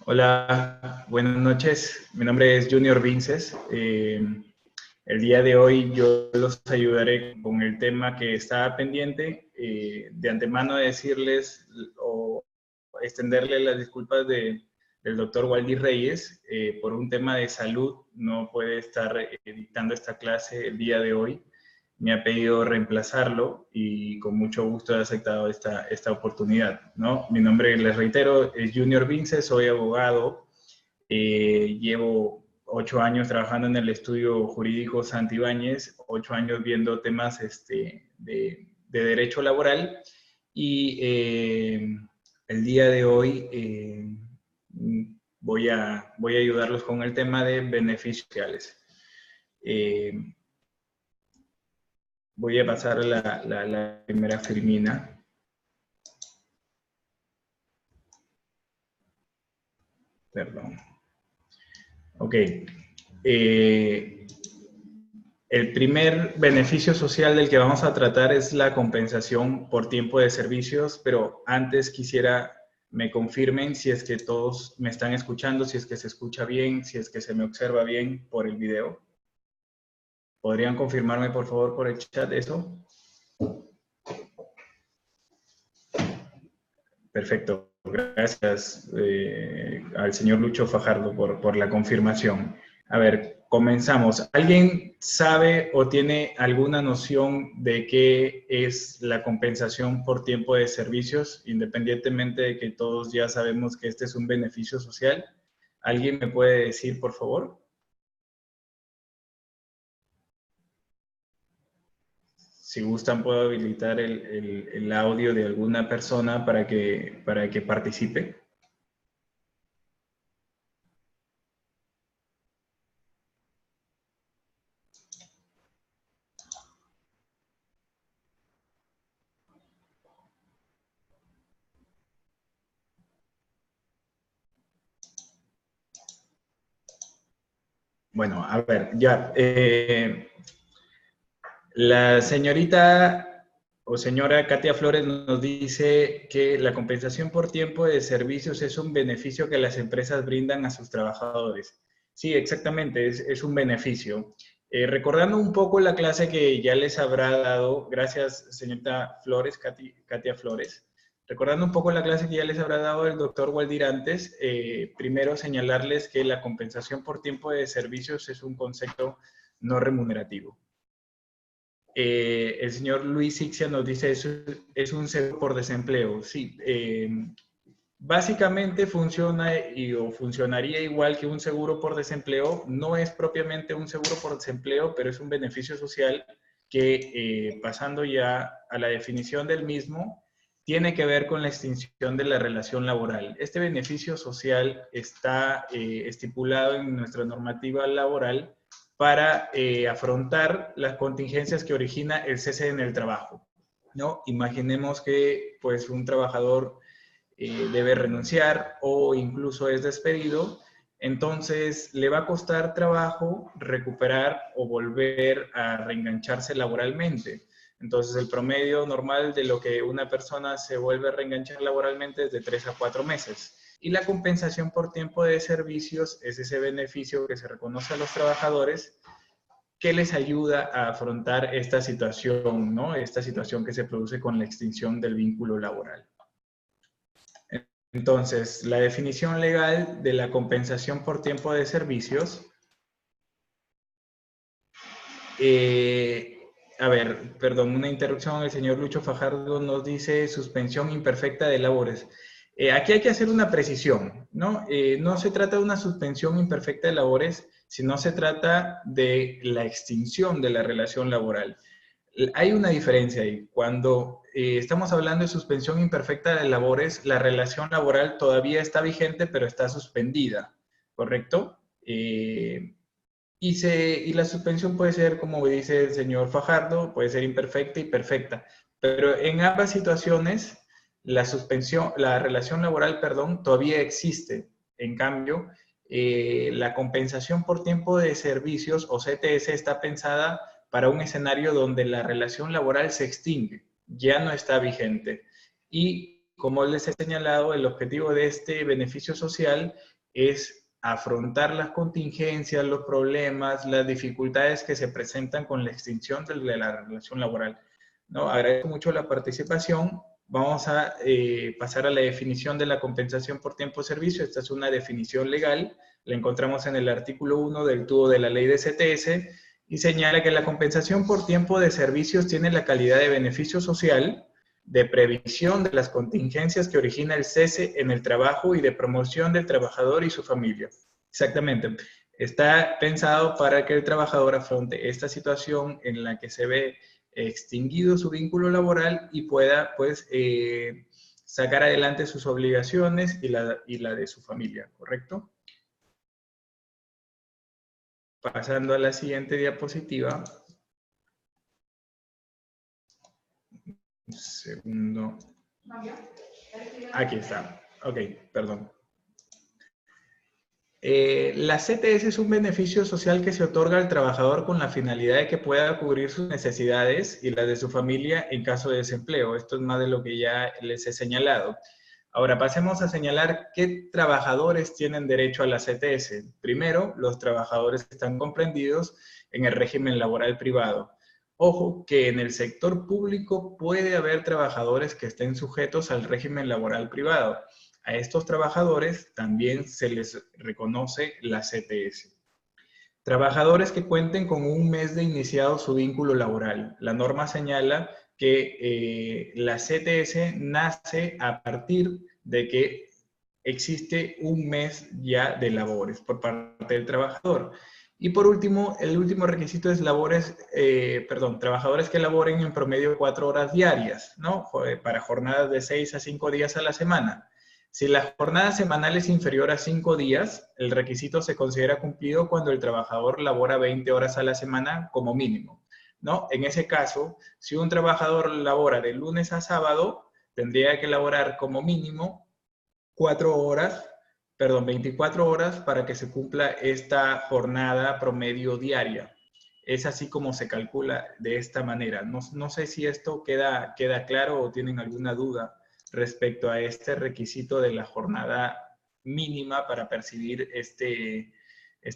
Hola, buenas noches. Mi nombre es Junior Vinces. El día de hoy yo los ayudaré con el tema que está pendiente. De antemano decirles o extenderle las disculpas del doctor Waldir Reyes por un tema de salud. No puede estar dictando esta clase el día de hoy. Me ha pedido reemplazarlo y con mucho gusto he aceptado esta oportunidad, ¿no? Mi nombre, les reitero, es Junior Vince, soy abogado, llevo 8 años trabajando en el estudio jurídico Santibáñez, 8 años viendo temas de derecho laboral y el día de hoy voy a ayudarlos con el tema de beneficios sociales. Voy a pasar la primera filmina. Perdón. Ok. El primer beneficio social del que vamos a tratar es la compensación por tiempo de servicios, pero antes quisiera me confirmen si es que todos me están escuchando, si es que se escucha bien, si es que se me observa bien por el video. ¿Podrían confirmarme, por favor, por el chat eso? Perfecto. Gracias al señor Lucho Fajardo por la confirmación. A ver, comenzamos. ¿Alguien sabe o tiene alguna noción de qué es la compensación por tiempo de servicios, independientemente de que todos ya sabemos que este es un beneficio social? ¿Alguien me puede decir, por favor? Si gustan, puedo habilitar el audio de alguna persona para que participe. Bueno, a ver, ya. La señorita o señora Katia Flores nos dice que la compensación por tiempo de servicios es un beneficio que las empresas brindan a sus trabajadores. Sí, exactamente, es un beneficio. Recordando un poco la clase que ya les habrá dado, gracias señorita Flores, Katia Flores, recordando un poco la clase que ya les habrá dado el doctor Waldir antes, primero señalarles que la compensación por tiempo de servicios es un concepto no remunerativo. El señor Luis Ixia nos dice es un seguro por desempleo. Sí, básicamente funciona o funcionaría igual que un seguro por desempleo. No es propiamente un seguro por desempleo, pero es un beneficio social que, pasando ya a la definición del mismo, tiene que ver con la extinción de la relación laboral. Este beneficio social está estipulado en nuestra normativa laboral para afrontar las contingencias que origina el cese en el trabajo, ¿no? Imaginemos que pues un trabajador debe renunciar o incluso es despedido, entonces le va a costar trabajo recuperar o volver a reengancharse laboralmente. Entonces el promedio normal de lo que una persona se vuelve a reenganchar laboralmente es de 3 a 4 meses. Y la compensación por tiempo de servicios es ese beneficio que se reconoce a los trabajadores que les ayuda a afrontar esta situación, ¿no? Esta situación que se produce con la extinción del vínculo laboral. Entonces, la definición legal de la compensación por tiempo de servicios, a ver, perdón, una interrupción, el señor Lucho Fajardo nos dice suspensión imperfecta de labores. Aquí hay que hacer una precisión, ¿no? No se trata de una suspensión imperfecta de labores, sino se trata de la extinción de la relación laboral. Hay una diferencia ahí. Cuando estamos hablando de suspensión imperfecta de labores, la relación laboral todavía está vigente, pero está suspendida, ¿correcto? Y la suspensión puede ser, como dice el señor Fajardo, puede ser imperfecta y perfecta. Pero en ambas situaciones, la suspensión, la relación laboral, perdón, todavía existe. En cambio, la compensación por tiempo de servicios o CTS está pensada para un escenario donde la relación laboral se extingue, ya no está vigente. Y como les he señalado, el objetivo de este beneficio social es afrontar las contingencias, los problemas, las dificultades que se presentan con la extinción de la relación laboral, ¿no? Agradezco mucho la participación. Vamos a pasar a la definición de la compensación por tiempo de servicio. Esta es una definición legal, la encontramos en el artículo 1 del TUO de la ley de CTS y señala que la compensación por tiempo de servicios tiene la calidad de beneficio social, de previsión de las contingencias que origina el cese en el trabajo y de promoción del trabajador y su familia. Exactamente. Está pensado para que el trabajador afronte esta situación en la que se ve extinguido su vínculo laboral y pueda, pues, sacar adelante sus obligaciones y la de su familia, ¿correcto? Pasando a la siguiente diapositiva. Un segundo. Aquí está. Ok, perdón. La CTS es un beneficio social que se otorga al trabajador con la finalidad de que pueda cubrir sus necesidades y las de su familia en caso de desempleo. Esto es más de lo que ya les he señalado. Ahora pasemos a señalar qué trabajadores tienen derecho a la CTS. Primero, los trabajadores que están comprendidos en el régimen laboral privado. Ojo que en el sector público puede haber trabajadores que estén sujetos al régimen laboral privado. A estos trabajadores también se les reconoce la CTS. Trabajadores que cuenten con un mes de iniciado su vínculo laboral. La norma señala que la CTS nace a partir de que existe un mes ya de labores por parte del trabajador. Y por último, el último requisito es trabajadores que laboren en promedio 4 horas diarias, ¿no? Para jornadas de 6 a 5 días a la semana. Si la jornada semanal es inferior a 5 días, el requisito se considera cumplido cuando el trabajador labora 20 horas a la semana como mínimo, ¿no? En ese caso, si un trabajador labora de lunes a sábado, tendría que laborar como mínimo 24 horas para que se cumpla esta jornada promedio diaria. Es así como se calcula de esta manera. No sé si esto queda claro o tienen alguna duda respecto a este requisito de la jornada mínima para percibir este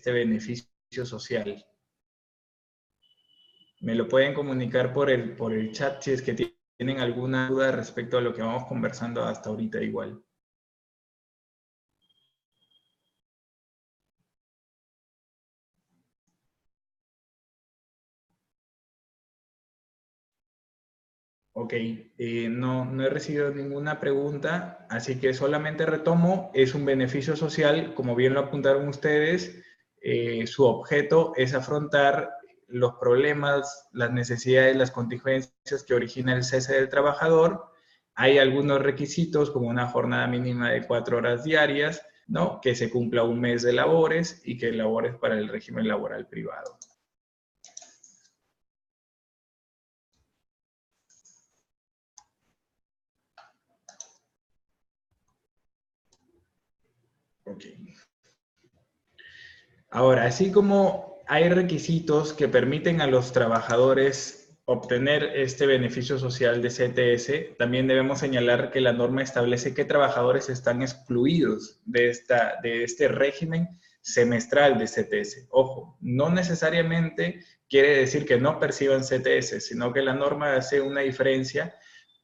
beneficio social. Me lo pueden comunicar por el chat si es que tienen alguna duda respecto a lo que vamos conversando hasta ahorita igual. Ok, no he recibido ninguna pregunta, así que solamente retomo, es un beneficio social, como bien lo apuntaron ustedes, su objeto es afrontar los problemas, las necesidades, las contingencias que origina el cese del trabajador. Hay algunos requisitos, como una jornada mínima de 4 horas diarias, ¿no? Que se cumpla un mes de labores y que labores para el régimen laboral privado. Ok. Ahora, así como hay requisitos que permiten a los trabajadores obtener este beneficio social de CTS, también debemos señalar que la norma establece qué trabajadores están excluidos de este régimen semestral de CTS. Ojo, no necesariamente quiere decir que no perciban CTS, sino que la norma hace una diferencia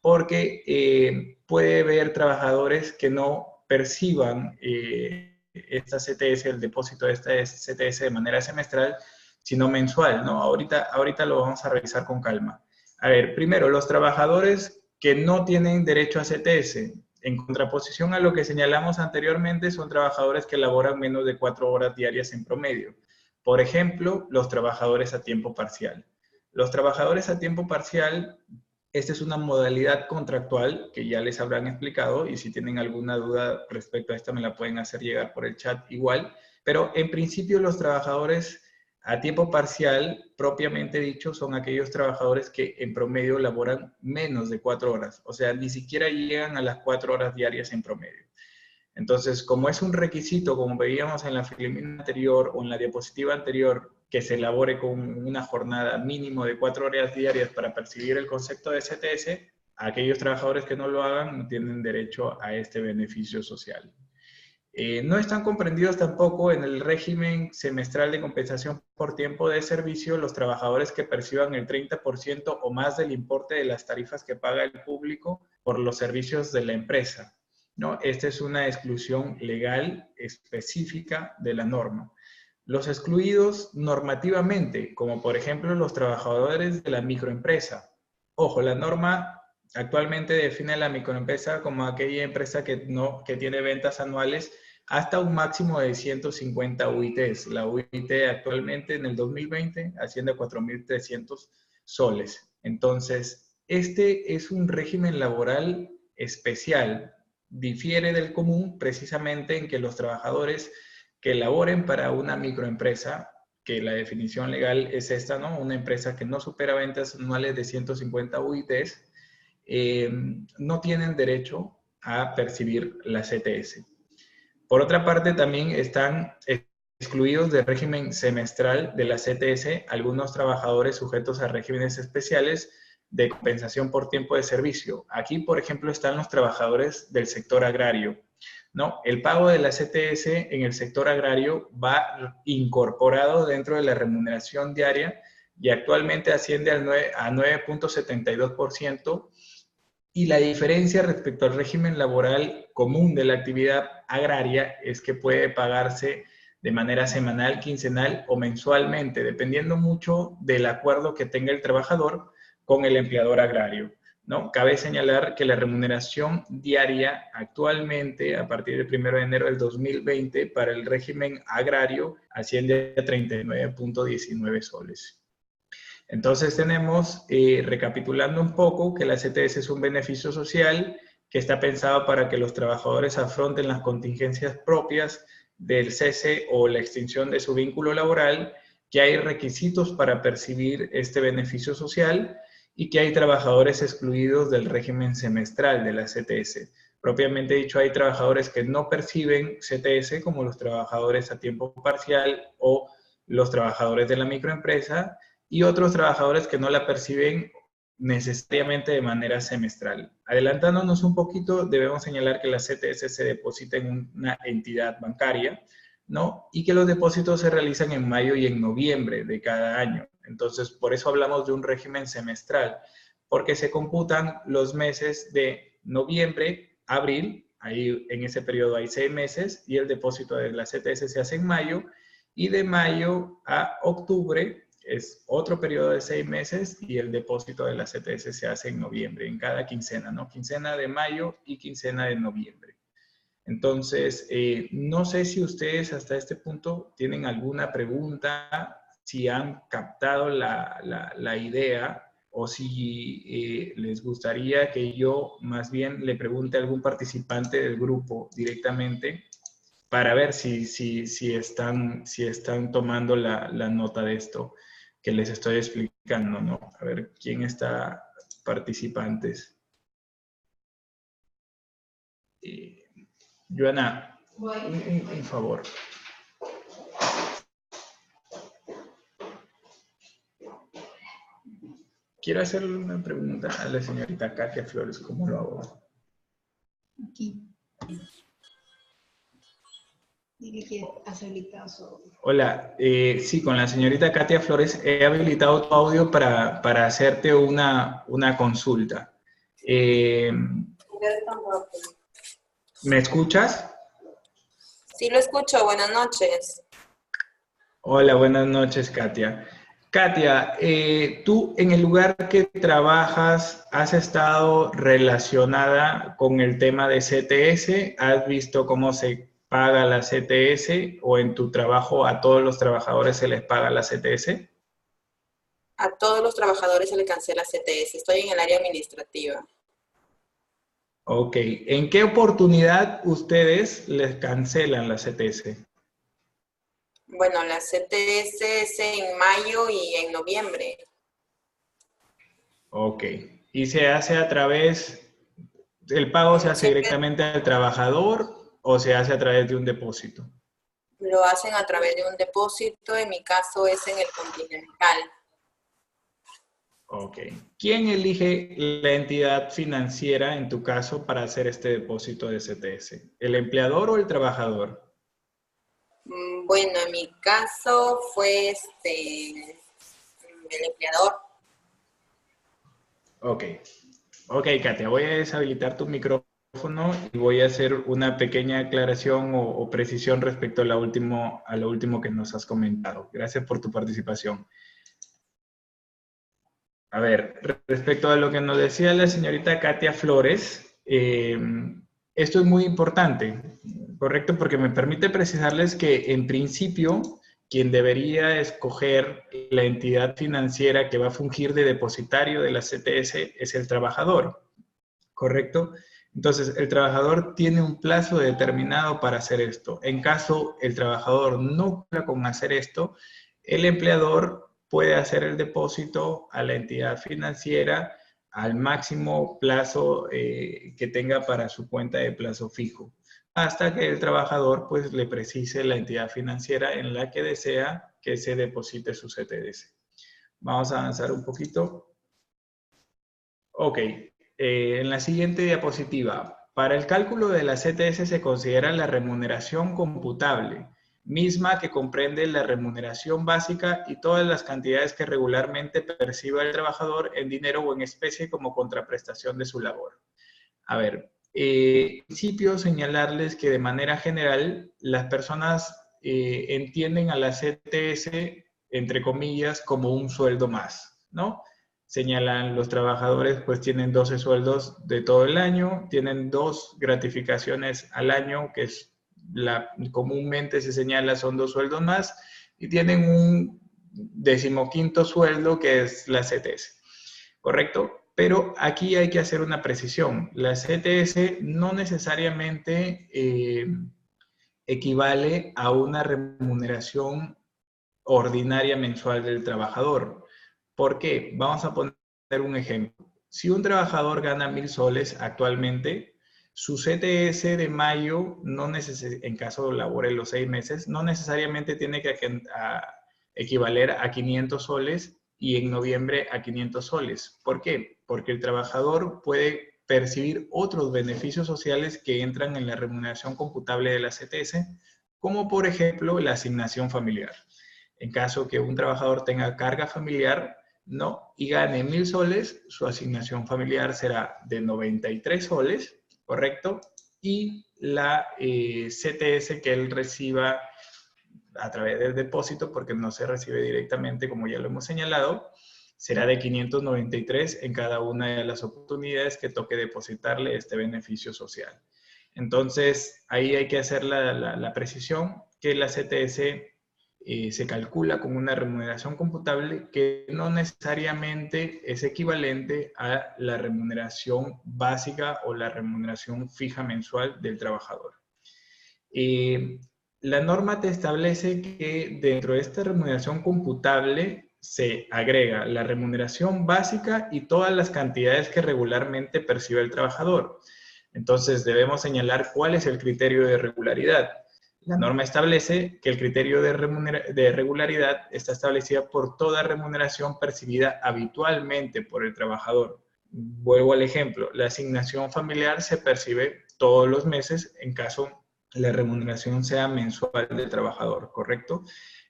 porque puede haber trabajadores que no perciban esta CTS, el depósito de esta CTS de manera semestral, sino mensual, ¿no? Ahorita lo vamos a revisar con calma. A ver, primero, los trabajadores que no tienen derecho a CTS, en contraposición a lo que señalamos anteriormente, son trabajadores que laboran menos de 4 horas diarias en promedio. Por ejemplo, los trabajadores a tiempo parcial. Los trabajadores a tiempo parcial, esta es una modalidad contractual que ya les habrán explicado y si tienen alguna duda respecto a esta me la pueden hacer llegar por el chat igual. Pero en principio los trabajadores a tiempo parcial, propiamente dicho, son aquellos trabajadores que en promedio laboran menos de 4 horas. O sea, ni siquiera llegan a las 4 horas diarias en promedio. Entonces, como es un requisito, como veíamos en la filmina anterior o en la diapositiva anterior, que se elabore con una jornada mínimo de 4 horas diarias para percibir el concepto de CTS, aquellos trabajadores que no lo hagan no tienen derecho a este beneficio social. No están comprendidos tampoco en el régimen semestral de compensación por tiempo de servicio los trabajadores que perciban el 30% o más del importe de las tarifas que paga el público por los servicios de la empresa, ¿no? Esta es una exclusión legal específica de la norma. Los excluidos normativamente, como por ejemplo los trabajadores de la microempresa. Ojo, la norma actualmente define a la microempresa como aquella empresa que tiene ventas anuales hasta un máximo de 150 UITs. La UIT actualmente en el 2020 asciende a 4.300 soles. Entonces, este es un régimen laboral especial. Difiere del común precisamente en que los trabajadores que laboren para una microempresa, que la definición legal es esta, ¿no? Una empresa que no supera ventas anuales de 150 UITs, no tienen derecho a percibir la CTS. Por otra parte, también están excluidos del régimen semestral de la CTS algunos trabajadores sujetos a regímenes especiales de compensación por tiempo de servicio. Aquí, por ejemplo, están los trabajadores del sector agrario, ¿no? El pago de la CTS en el sector agrario va incorporado dentro de la remuneración diaria y actualmente asciende a 9.72%. Y la diferencia respecto al régimen laboral común de la actividad agraria es que puede pagarse de manera semanal, quincenal o mensualmente, dependiendo mucho del acuerdo que tenga el trabajador con el empleador agrario, ¿no? Cabe señalar que la remuneración diaria actualmente, a partir del 1 de enero del 2020, para el régimen agrario asciende a 39.19 soles. Entonces tenemos, recapitulando un poco, que la CTS es un beneficio social que está pensado para que los trabajadores afronten las contingencias propias del cese o la extinción de su vínculo laboral, que hay requisitos para percibir este beneficio social y que hay trabajadores excluidos del régimen semestral de la CTS. Propiamente dicho, hay trabajadores que no perciben CTS, como los trabajadores a tiempo parcial o los trabajadores de la microempresa, y otros trabajadores que no la perciben necesariamente de manera semestral. Adelantándonos un poquito, debemos señalar que la CTS se deposita en una entidad bancaria, ¿no? Y que los depósitos se realizan en mayo y en noviembre de cada año. Entonces, por eso hablamos de un régimen semestral, porque se computan los meses de noviembre, abril, ahí en ese periodo hay 6 meses, y el depósito de la CTS se hace en mayo, y de mayo a octubre es otro periodo de 6 meses y el depósito de la CTS se hace en noviembre, en cada quincena, ¿no? Quincena de mayo y quincena de noviembre. Entonces, no sé si ustedes hasta este punto tienen alguna pregunta, si han captado la idea o si les gustaría que yo más bien le pregunte a algún participante del grupo directamente para ver si están tomando la nota de esto que les estoy explicando, ¿no? A ver, ¿quién está participantes? Joana, un favor. Quiero hacerle una pregunta a la señorita Katia Flores. ¿Cómo lo hago? Aquí. Dile que has habilitado. Hola, sí, con la señorita Katia Flores he habilitado tu audio para hacerte una consulta. ¿Me escuchas? Sí, lo escucho. Buenas noches. Hola, buenas noches, Katia. Katia, tú en el lugar que trabajas, ¿has estado relacionada con el tema de CTS? ¿Has visto cómo se paga la CTS o en tu trabajo a todos los trabajadores se les paga la CTS? A todos los trabajadores se le cancela CTS. Estoy en el área administrativa. Ok, ¿en qué oportunidad ustedes les cancelan la CTS? Bueno, la CTS es en mayo y en noviembre. Ok, y se hace a través, ¿el pago se hace Siempre directamente al trabajador o se hace a través de un depósito? lo hacen a través de un depósito. En mi caso es en el Continental. Ok. ¿Quién elige la entidad financiera, en tu caso, para hacer este depósito de CTS? ¿El empleador o el trabajador? Bueno, en mi caso fue el empleador. Ok. Ok, Katia, voy a deshabilitar tu micrófono y voy a hacer una pequeña aclaración o precisión respecto a lo último que nos has comentado. Gracias por tu participación. A ver, respecto a lo que nos decía la señorita Katia Flores, esto es muy importante, ¿correcto? Porque me permite precisarles que en principio quien debería escoger la entidad financiera que va a fungir de depositario de la CTS es el trabajador, ¿correcto? Entonces, el trabajador tiene un plazo determinado para hacer esto. En caso el trabajador no cumpla con hacer esto, el empleador puede hacer el depósito a la entidad financiera al máximo plazo que tenga para su cuenta de plazo fijo, hasta que el trabajador pues le precise la entidad financiera en la que desea que se deposite su CTS. Vamos a avanzar un poquito. Ok, en la siguiente diapositiva, para el cálculo de la CTS se considera la remuneración computable, misma que comprende la remuneración básica y todas las cantidades que regularmente perciba el trabajador en dinero o en especie como contraprestación de su labor. A ver, en principio señalarles que de manera general las personas entienden a la CTS, entre comillas, como un sueldo más, ¿no? Señalan los trabajadores, pues tienen 12 sueldos de todo el año, tienen 2 gratificaciones al año, que es comúnmente se señala son 2 sueldos más, y tienen un 15º sueldo que es la CTS, ¿correcto? Pero aquí hay que hacer una precisión. La CTS no necesariamente equivale a una remuneración ordinaria mensual del trabajador. ¿Por qué? Vamos a poner un ejemplo. Si un trabajador gana 1,000 soles actualmente, su CTS de mayo, en caso labore los 6 meses, no necesariamente tiene que equivaler a 500 soles y en noviembre a 500 soles. ¿Por qué? Porque el trabajador puede percibir otros beneficios sociales que entran en la remuneración computable de la CTS, como por ejemplo la asignación familiar. En caso que un trabajador tenga carga familiar, no, y gane 1,000 soles, su asignación familiar será de 93 soles, ¿correcto? Y la CTS que él reciba a través del depósito, porque no se recibe directamente, como ya lo hemos señalado, será de 593 en cada una de las oportunidades que toque depositarle este beneficio social. Entonces, ahí hay que hacer la precisión que la CTS se calcula con una remuneración computable que no necesariamente es equivalente a la remuneración básica o la remuneración fija mensual del trabajador. La norma te establece que dentro de esta remuneración computable se agrega la remuneración básica y todas las cantidades que regularmente percibe el trabajador. Entonces, debemos señalar cuál es el criterio de regularidad. La norma establece que el criterio de regularidad está establecida por toda remuneración percibida habitualmente por el trabajador. Vuelvo al ejemplo, la asignación familiar se percibe todos los meses en caso la remuneración sea mensual del trabajador, ¿correcto?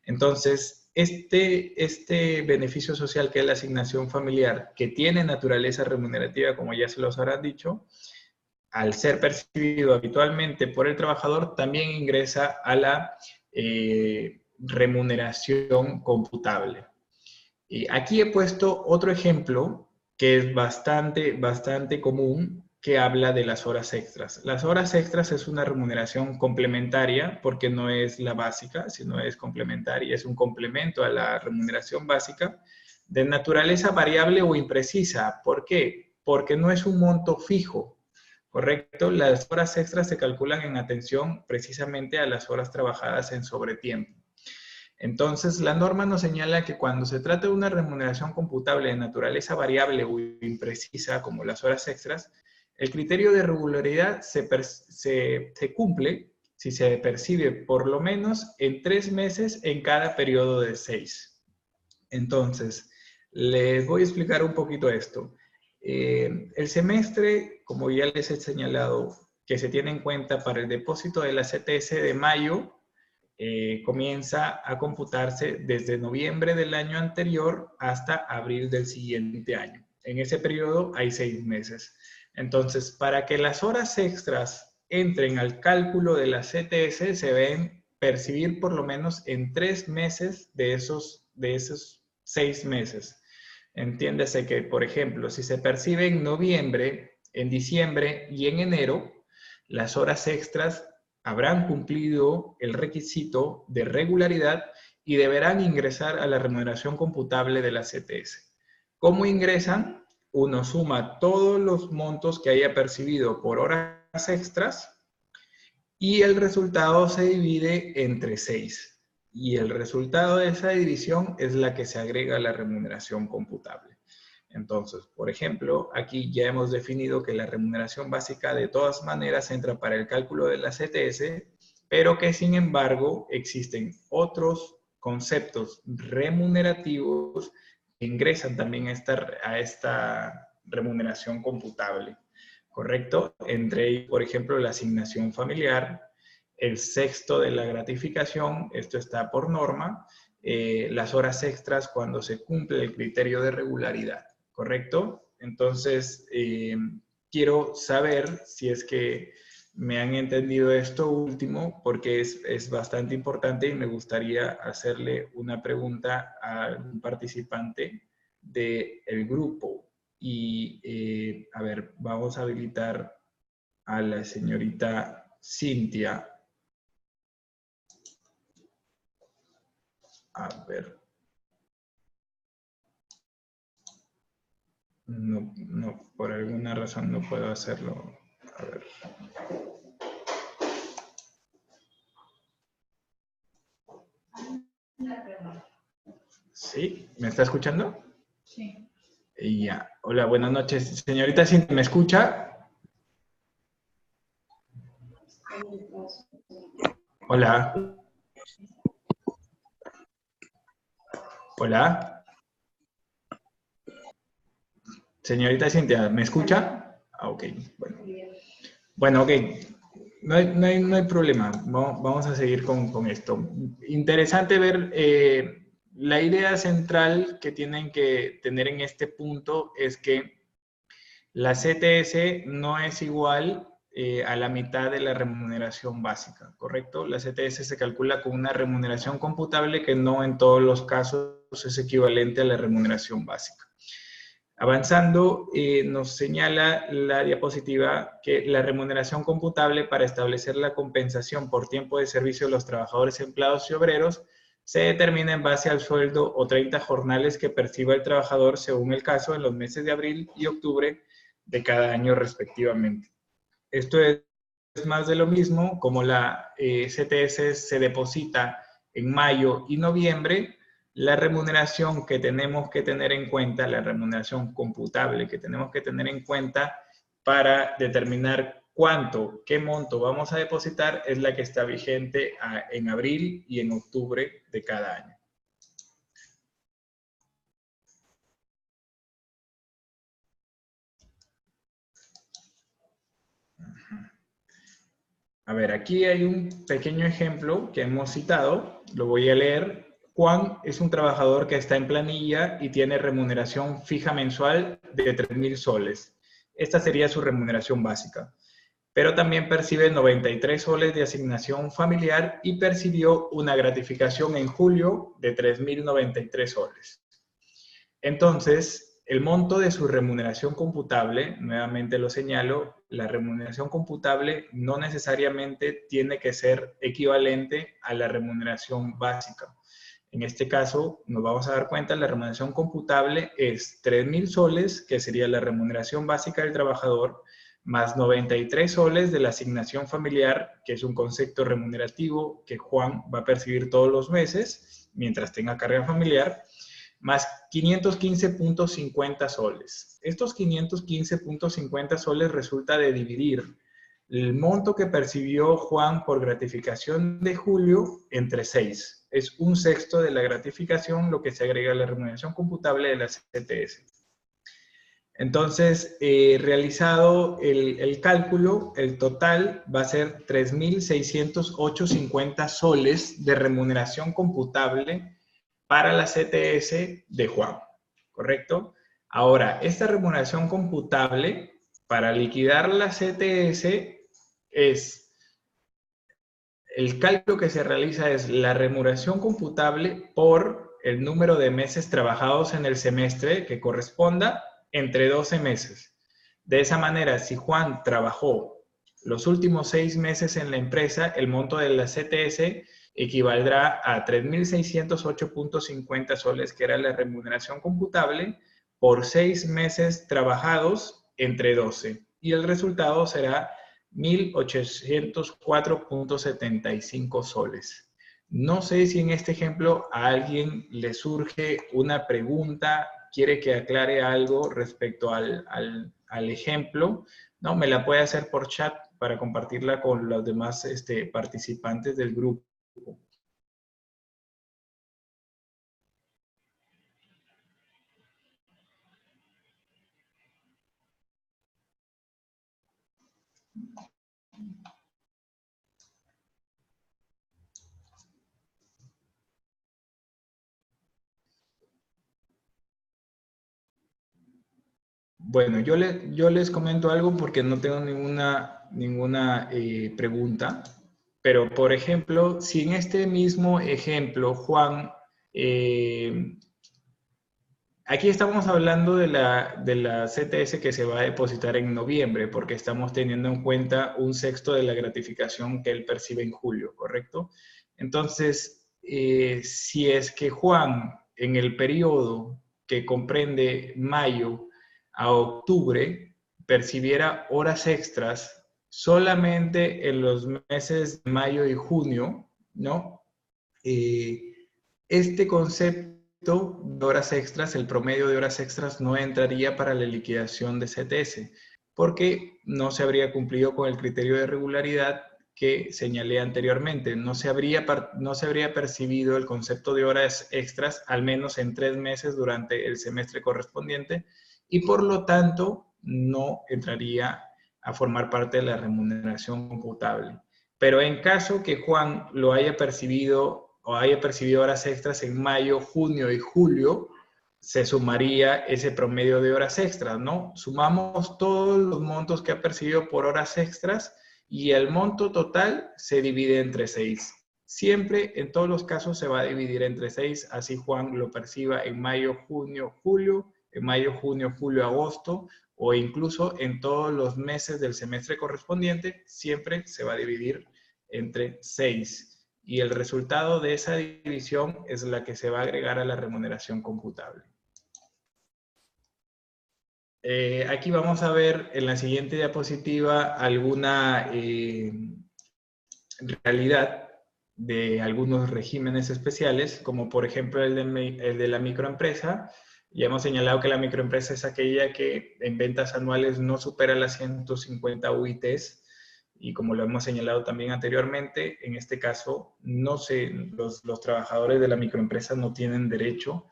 Entonces, este beneficio social que es la asignación familiar, que tiene naturaleza remunerativa, como ya se los habrán dicho, al ser percibido habitualmente por el trabajador, también ingresa a la remuneración computable. Y aquí he puesto otro ejemplo que es bastante común, que habla de las horas extras. Las horas extras es una remuneración complementaria porque no es la básica, sino es complementaria, es un complemento a la remuneración básica de naturaleza variable o imprecisa. ¿Por qué? Porque no es un monto fijo, ¿correcto? Las horas extras se calculan en atención precisamente a las horas trabajadas en sobretiempo. Entonces, la norma nos señala que cuando se trata de una remuneración computable de naturaleza variable o imprecisa, como las horas extras, el criterio de regularidad se cumple si se percibe por lo menos en 3 meses en cada periodo de 6. Entonces, Les voy a explicar un poquito esto. El semestre, como ya les he señalado, que se tiene en cuenta para el depósito de la CTS de mayo, comienza a computarse desde noviembre del año anterior hasta abril del siguiente año. En ese periodo hay 6 meses. Entonces, para que las horas extras entren al cálculo de la CTS, se deben percibir por lo menos en 3 meses de esos 6 meses. Entiéndase que, por ejemplo, si se percibe en noviembre, en diciembre y en enero, las horas extras habrán cumplido el requisito de regularidad y deberán ingresar a la remuneración computable de la CTS. ¿Cómo ingresan? Uno suma todos los montos que haya percibido por horas extras y el resultado se divide entre 6. Y el resultado de esa división es la que se agrega a la remuneración computable. Entonces, por ejemplo, aquí ya hemos definido que la remuneración básica de todas maneras entra para el cálculo de la CTS, pero que sin embargo existen otros conceptos remunerativos que ingresan también a esta remuneración computable, ¿correcto? Entre ellos, por ejemplo, la asignación familiar, el sexto de la gratificación, esto está por norma, las horas extras cuando se cumple el criterio de regularidad, ¿correcto? Entonces, quiero saber si es que me han entendido esto último, porque es bastante importante y me gustaría hacerle una pregunta a un participante del grupo. Y, a ver, vamos a habilitar a la señorita Cintia. A ver. No, por alguna razón no puedo hacerlo. A ver. ¿Sí? ¿Me está escuchando? Sí. Ya. Hola, buenas noches. Señorita Cintia, ¿me escucha? Hola. Hola. Señorita Cintia, ¿me escucha? Ah, ok. Bueno, ok. No hay problema. Vamos a seguir con esto. Interesante ver, la idea central que tienen que tener en este punto es que la CTS no es igual a la mitad de la remuneración básica, ¿correcto? La CTS se calcula con una remuneración computable que no en todos los casos es equivalente a la remuneración básica. Avanzando, nos señala la diapositiva que la remuneración computable para establecer la compensación por tiempo de servicio de los trabajadores, empleados y obreros se determina en base al sueldo o 30 jornales que perciba el trabajador según el caso en los meses de abril y octubre de cada año respectivamente. Esto es más de lo mismo, como la CTS se deposita en mayo y noviembre, la remuneración que tenemos que tener en cuenta, la remuneración computable que tenemos que tener en cuenta para determinar qué monto vamos a depositar es la que está vigente en abril y en octubre de cada año. A ver, aquí hay un pequeño ejemplo que hemos citado, lo voy a leer. Juan es un trabajador que está en planilla y tiene remuneración fija mensual de 3,000 soles. Esta sería su remuneración básica. Pero también percibe 93 soles de asignación familiar y percibió una gratificación en julio de 3,093 soles. Entonces, el monto de su remuneración computable, nuevamente lo señalo, la remuneración computable no necesariamente tiene que ser equivalente a la remuneración básica. En este caso, nos vamos a dar cuenta, la remuneración computable es 3,000 soles, que sería la remuneración básica del trabajador, más 93 soles de la asignación familiar, que es un concepto remunerativo que Juan va a percibir todos los meses, mientras tenga carga familiar, más 515.50 soles. Estos 515.50 soles resulta de dividir el monto que percibió Juan por gratificación de julio entre 6. es 1/6 de la gratificación lo que se agrega a la remuneración computable de la CTS. Entonces, realizado el cálculo, el total va a ser 3.608.50 soles de remuneración computable para la CTS de Juan, ¿correcto? Ahora, esta remuneración computable, para liquidar la CTS, el cálculo que se realiza es la remuneración computable por el número de meses trabajados en el semestre que corresponda entre 12 meses. De esa manera, si Juan trabajó los últimos 6 meses en la empresa, el monto de la CTS equivaldrá a 3.608.50 soles, que era la remuneración computable, por 6 meses trabajados entre 12. Y el resultado será 1.804.75 soles. No sé si en este ejemplo a alguien le surge una pregunta, quiere que aclare algo respecto al ejemplo, ¿no? Me la puede hacer por chat para compartirla con los demás participantes del grupo. Bueno, yo les comento algo porque no tengo ninguna pregunta, pero por ejemplo, si en este mismo ejemplo, Juan, aquí estamos hablando de la CTS que se va a depositar en noviembre, porque estamos teniendo en cuenta 1/6 de la gratificación que él percibe en julio, ¿correcto? Entonces, si es que Juan, en el periodo que comprende mayo a octubre, percibiera horas extras solamente en los meses de mayo y junio, ¿no? Este concepto de horas extras, el promedio de horas extras, no entraría para la liquidación de CTS, porque no se habría cumplido con el criterio de regularidad que señalé anteriormente. No se habría percibido el concepto de horas extras, al menos en 3 meses durante el semestre correspondiente, y por lo tanto no entraría a formar parte de la remuneración computable. Pero en caso que Juan lo haya percibido o haya percibido horas extras en mayo, junio y julio, se sumaría ese promedio de horas extras, ¿no? Sumamos todos los montos que ha percibido por horas extras y el monto total se divide entre 6. Siempre, en todos los casos, se va a dividir entre 6, así Juan lo perciba en mayo, junio, julio, en mayo, junio, julio, agosto, o incluso en todos los meses del semestre correspondiente, siempre se va a dividir entre 6. Y el resultado de esa división es la que se va a agregar a la remuneración computable. Aquí vamos a ver en la siguiente diapositiva alguna realidad de algunos regímenes especiales, como por ejemplo el de la microempresa. Ya hemos señalado que la microempresa es aquella que en ventas anuales no supera las 150 UITs, y como lo hemos señalado también anteriormente, en este caso los trabajadores de la microempresa no tienen derecho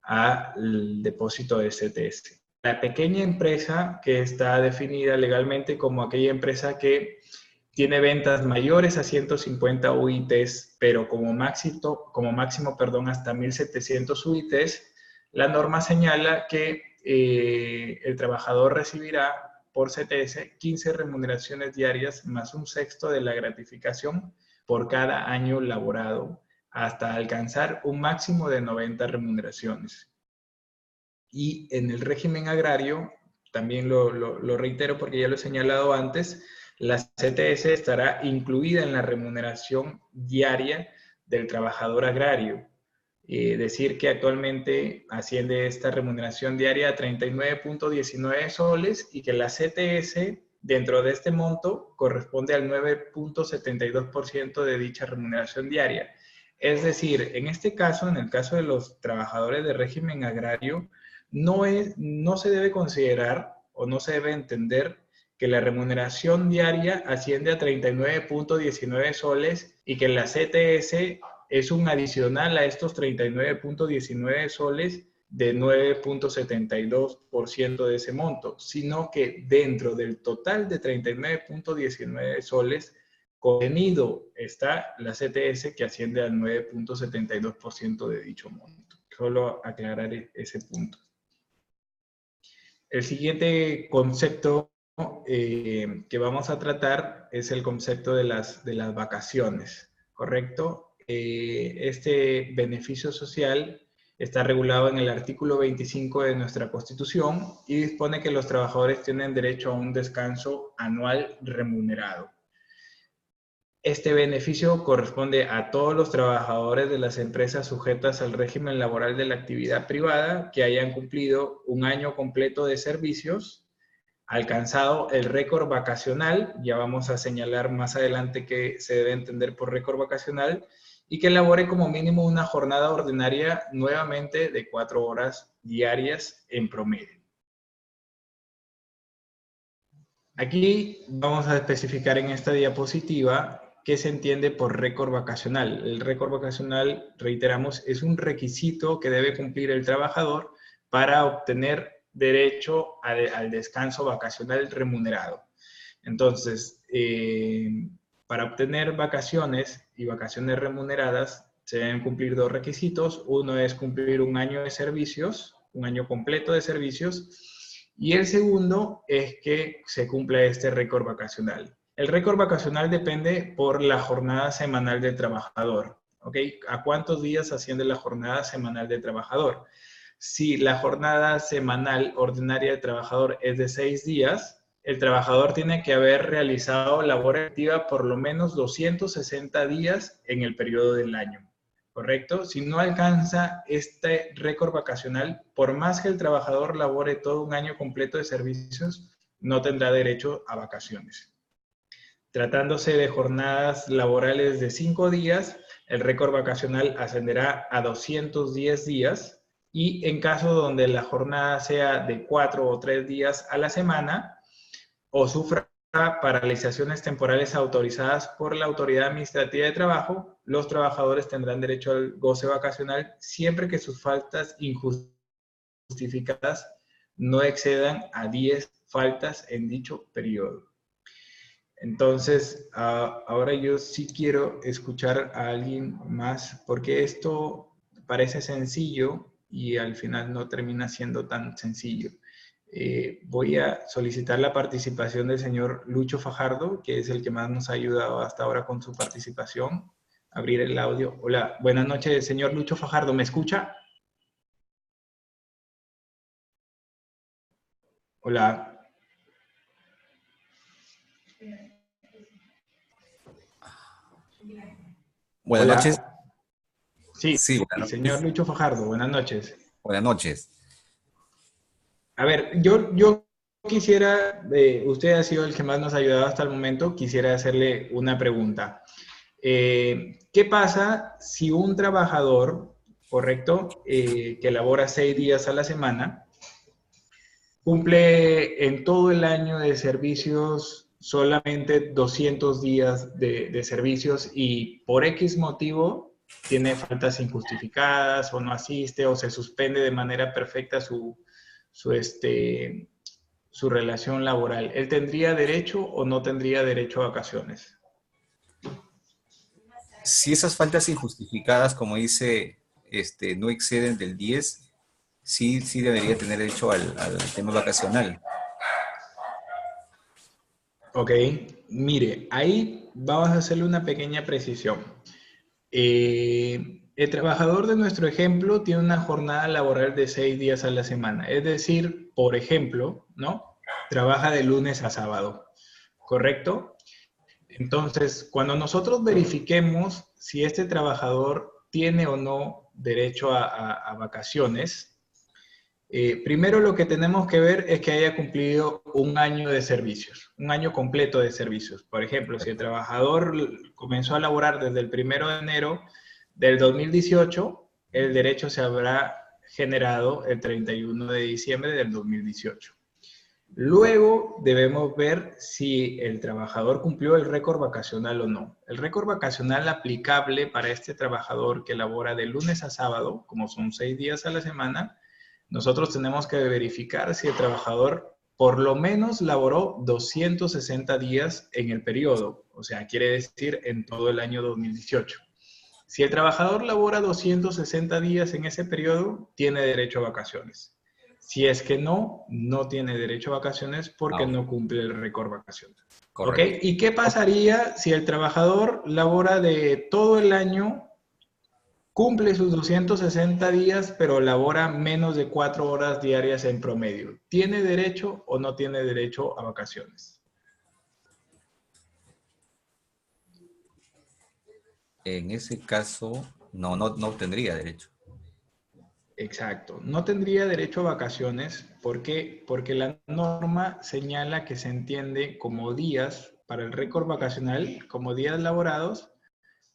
al depósito de CTS. La pequeña empresa, que está definida legalmente como aquella empresa que tiene ventas mayores a 150 UITs, pero como máximo hasta 1.700 UITs, la norma señala que el trabajador recibirá por CTS 15 remuneraciones diarias más 1/6 de la gratificación por cada año laborado, hasta alcanzar un máximo de 90 remuneraciones. Y en el régimen agrario, también lo reitero porque ya lo he señalado antes, la CTS estará incluida en la remuneración diaria del trabajador agrario. Decir que actualmente asciende esta remuneración diaria a 39.19 soles y que la CTS dentro de este monto corresponde al 9.72% de dicha remuneración diaria. Es decir, en este caso, en el caso de los trabajadores de régimen agrario, no se debe considerar o no se debe entender que la remuneración diaria asciende a 39.19 soles y que la CTS es un adicional a estos 39.19 soles de 9.72% de ese monto, sino que dentro del total de 39.19 soles contenido está la CTS, que asciende al 9.72% de dicho monto. Solo aclarar ese punto. El siguiente concepto que vamos a tratar es el concepto de las vacaciones, ¿correcto? Este beneficio social está regulado en el artículo 25 de nuestra Constitución y dispone que los trabajadores tienen derecho a un descanso anual remunerado. Este beneficio corresponde a todos los trabajadores de las empresas sujetas al régimen laboral de la actividad privada que hayan cumplido un año completo de servicios, alcanzado el récord vacacional, ya vamos a señalar más adelante qué se debe entender por récord vacacional, y que elabore como mínimo una jornada ordinaria nuevamente de 4 horas diarias en promedio. Aquí vamos a especificar en esta diapositiva qué se entiende por récord vacacional. El récord vacacional, reiteramos, es un requisito que debe cumplir el trabajador para obtener derecho al descanso vacacional remunerado. Entonces, para obtener vacaciones y vacaciones remuneradas, se deben cumplir 2 requisitos. Uno es cumplir un año de servicios, un año completo de servicios, y el segundo es que se cumpla este récord vacacional. El récord vacacional depende por la jornada semanal del trabajador, ¿ok? ¿A cuántos días asciende la jornada semanal del trabajador? Si la jornada semanal ordinaria del trabajador es de 6 días, el trabajador tiene que haber realizado labor activa por lo menos 260 días en el periodo del año, ¿correcto? Si no alcanza este récord vacacional, por más que el trabajador labore todo un año completo de servicios, no tendrá derecho a vacaciones. Tratándose de jornadas laborales de 5 días, el récord vacacional ascenderá a 210 días y en caso donde la jornada sea de 4 o 3 días a la semana o sufra paralizaciones temporales autorizadas por la Autoridad Administrativa de Trabajo, los trabajadores tendrán derecho al goce vacacional siempre que sus faltas injustificadas no excedan a 10 faltas en dicho periodo. Entonces, ahora yo sí quiero escuchar a alguien más, porque esto parece sencillo y al final no termina siendo tan sencillo. Voy a solicitar la participación del señor Lucho Fajardo, que es el que más nos ha ayudado hasta ahora con su participación. Abrir el audio. Hola, buenas noches, señor Lucho Fajardo, ¿me escucha? Hola. Buenas Hola. noches. Sí, Sí, buenas noches. señor Lucho Fajardo, buenas noches. Buenas noches. A ver, yo quisiera, usted ha sido el que más nos ha ayudado hasta el momento, quisiera hacerle una pregunta. ¿Qué pasa si un trabajador, correcto, que labora 6 días a la semana, cumple en todo el año de servicios solamente 200 días de servicios y por X motivo tiene faltas injustificadas o no asiste o se suspende de manera perfecta su relación laboral? ¿Él tendría derecho o no tendría derecho a vacaciones? Si esas faltas injustificadas, como dice, no exceden del 10, sí debería tener derecho al tema vacacional. Ok, mire, ahí vamos a hacerle una pequeña precisión. El trabajador de nuestro ejemplo tiene una jornada laboral de 6 días a la semana. Es decir, por ejemplo, ¿no? Trabaja de lunes a sábado, ¿correcto? Entonces, cuando nosotros verifiquemos si este trabajador tiene o no derecho a vacaciones, primero lo que tenemos que ver es que haya cumplido un año de servicios, un año completo de servicios. Por ejemplo, si el trabajador comenzó a laborar desde el 1 de enero del 2018, el derecho se habrá generado el 31 de diciembre del 2018. Luego debemos ver si el trabajador cumplió el récord vacacional o no. El récord vacacional aplicable para este trabajador que labora de lunes a sábado, como son 6 días a la semana, nosotros tenemos que verificar si el trabajador por lo menos laboró 260 días en el periodo, o sea, quiere decir en todo el año 2018. Si el trabajador labora 260 días en ese periodo, tiene derecho a vacaciones. Si es que no, no tiene derecho a vacaciones porque no cumple el récord vacacional. Correcto. ¿Ok? ¿Y qué pasaría si el trabajador labora de todo el año, cumple sus 260 días, pero labora menos de 4 horas diarias en promedio? ¿Tiene derecho o no tiene derecho a vacaciones? En ese caso, no tendría derecho. Exacto. No tendría derecho a vacaciones. ¿Por qué? Porque la norma señala que se entiende como días para el récord vacacional, como días laborados,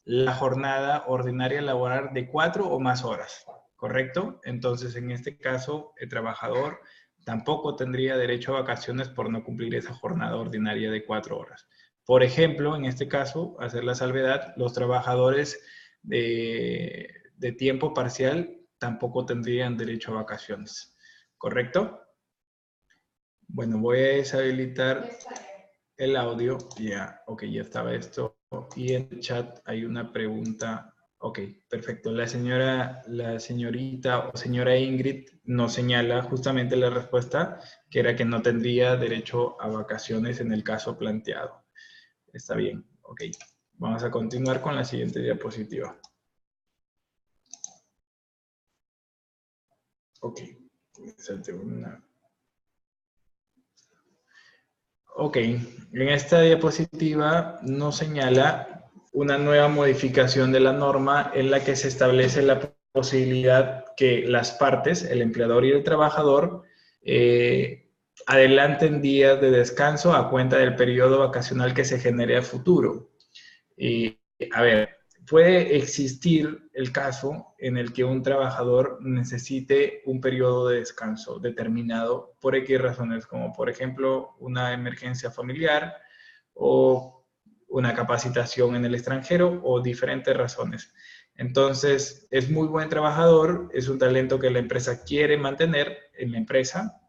la jornada ordinaria laboral de 4 o más horas. ¿Correcto? Entonces, en este caso, el trabajador tampoco tendría derecho a vacaciones por no cumplir esa jornada ordinaria de 4 horas. Por ejemplo, en este caso, hacer la salvedad, los trabajadores de tiempo parcial tampoco tendrían derecho a vacaciones. ¿Correcto? Bueno, voy a deshabilitar el audio. Ya, ok, ya estaba esto. Y en el chat hay una pregunta. Ok, perfecto. La señorita o señora Ingrid nos señala justamente la respuesta, que era que no tendría derecho a vacaciones en el caso planteado. Está bien, ok. Vamos a continuar con la siguiente diapositiva. Ok, Ok, en esta diapositiva nos señala una nueva modificación de la norma en la que se establece la posibilidad que las partes, el empleador y el trabajador, adelanten días de descanso a cuenta del periodo vacacional que se genere a futuro. A ver, puede existir el caso en el que un trabajador necesite un periodo de descanso determinado por X razones, como por ejemplo una emergencia familiar o una capacitación en el extranjero o diferentes razones. Entonces, es muy buen trabajador, es un talento que la empresa quiere mantener en la empresa,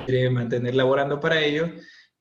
quiere mantener laborando para ello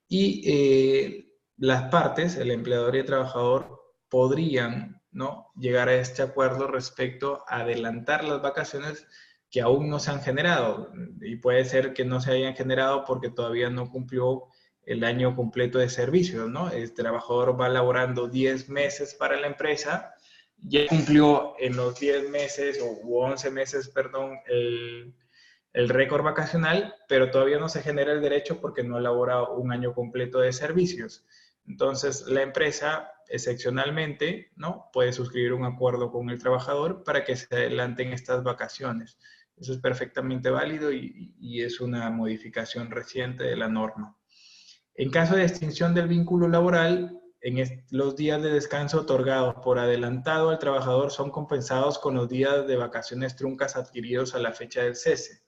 y las partes, el empleador y el trabajador, podrían, ¿no?, llegar a este acuerdo respecto a adelantar las vacaciones que aún no se han generado. Y puede ser que no se hayan generado porque todavía no cumplió el año completo de servicios, ¿no? El trabajador va laborando 10 meses para la empresa, ya cumplió en los 10 meses o 11 meses, perdón, el récord vacacional, pero todavía no se genera el derecho porque no elabora un año completo de servicios. Entonces, la empresa, excepcionalmente, ¿no?, puede suscribir un acuerdo con el trabajador para que se adelanten estas vacaciones. Eso es perfectamente válido y es una modificación reciente de la norma. En caso de extinción del vínculo laboral, los días de descanso otorgados por adelantado al trabajador son compensados con los días de vacaciones truncas adquiridos a la fecha del cese.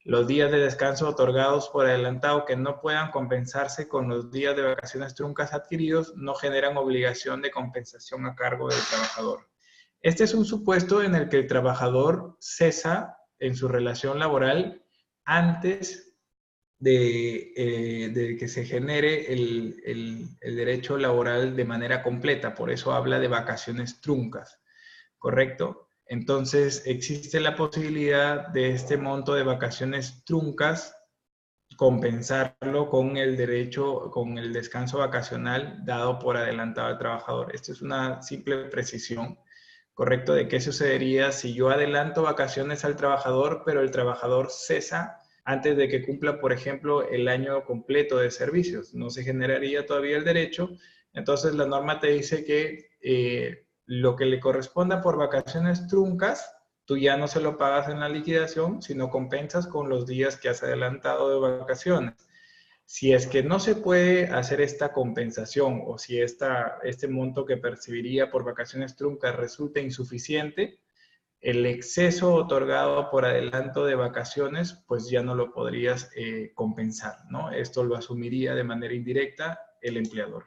Los días de descanso otorgados por adelantado que no puedan compensarse con los días de vacaciones truncas adquiridos no generan obligación de compensación a cargo del trabajador. Este es un supuesto en el que el trabajador cesa en su relación laboral antes de que se genere el derecho laboral de manera completa. Por eso habla de vacaciones truncas, ¿correcto? Entonces, existe la posibilidad de este monto de vacaciones truncas compensarlo con el derecho, con el descanso vacacional dado por adelantado al trabajador. Esto es una simple precisión, ¿correcto? De qué sucedería si yo adelanto vacaciones al trabajador, pero el trabajador cesa antes de que cumpla, por ejemplo, el año completo de servicios. No se generaría todavía el derecho. Entonces, la norma te dice que lo que le corresponda por vacaciones truncas, tú ya no se lo pagas en la liquidación, sino compensas con los días que has adelantado de vacaciones. Si es que no se puede hacer esta compensación o si este monto que percibiría por vacaciones truncas resulta insuficiente, el exceso otorgado por adelanto de vacaciones, pues ya no lo podrías compensar, ¿no? Esto lo asumiría de manera indirecta el empleador.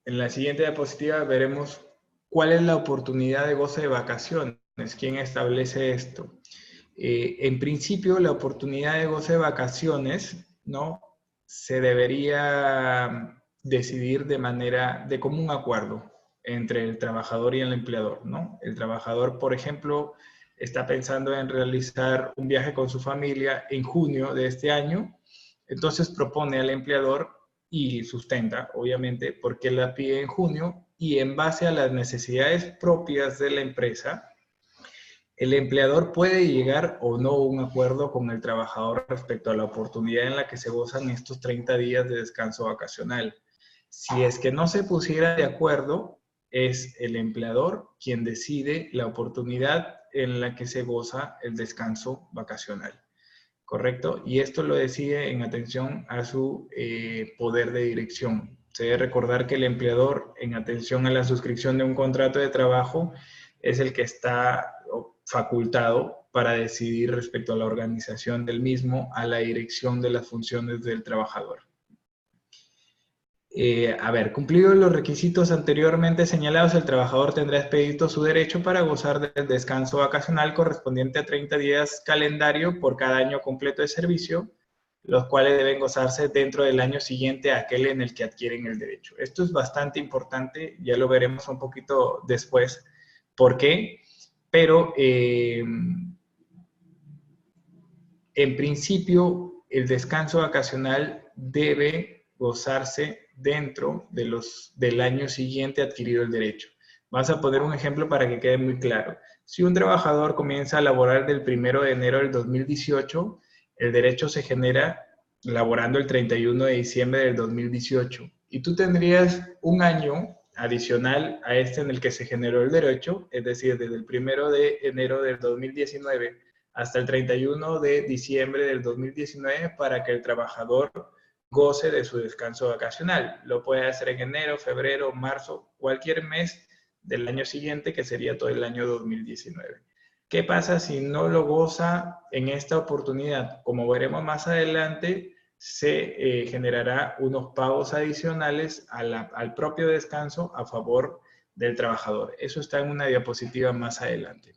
En la siguiente diapositiva veremos cuál es la oportunidad de goce de vacaciones, quién establece esto. En principio, la oportunidad de goce de vacaciones, ¿no?, se debería decidir de común acuerdo entre el trabajador y el empleador, ¿no? El trabajador, por ejemplo, está pensando en realizar un viaje con su familia en junio de este año, entonces propone al empleador y sustenta, obviamente, por qué la pide en junio, y en base a las necesidades propias de la empresa, el empleador puede llegar o no a un acuerdo con el trabajador respecto a la oportunidad en la que se gozan estos 30 días de descanso vacacional. Si es que no se pusiera de acuerdo, es el empleador quien decide la oportunidad en la que se goza el descanso vacacional. ¿Correcto? Y esto lo decide en atención a su poder de dirección. Se debe recordar que el empleador, en atención a la suscripción de un contrato de trabajo, es el que está facultado para decidir respecto a la organización del mismo, a la dirección de las funciones del trabajador. Cumplidos los requisitos anteriormente señalados, el trabajador tendrá expedito su derecho para gozar del descanso vacacional correspondiente a 30 días calendario por cada año completo de servicio, los cuales deben gozarse dentro del año siguiente a aquel en el que adquieren el derecho. Esto es bastante importante, ya lo veremos un poquito después por qué, pero en principio el descanso vacacional debe gozarse dentro del año siguiente adquirido el derecho. Vamos a poner un ejemplo para que quede muy claro. Si un trabajador comienza a laborar del 1 de enero del 2018, el derecho se genera laborando el 31 de diciembre del 2018. Y tú tendrías un año adicional a este en el que se generó el derecho, es decir, desde el 1 de enero del 2019 hasta el 31 de diciembre del 2019 para que el trabajador goce de su descanso vacacional. Lo puede hacer en enero, febrero, marzo, cualquier mes del año siguiente, que sería todo el año 2019. ¿Qué pasa si no lo goza en esta oportunidad? Como veremos más adelante, se generará unos pagos adicionales al propio descanso a favor del trabajador. Eso está en una diapositiva más adelante.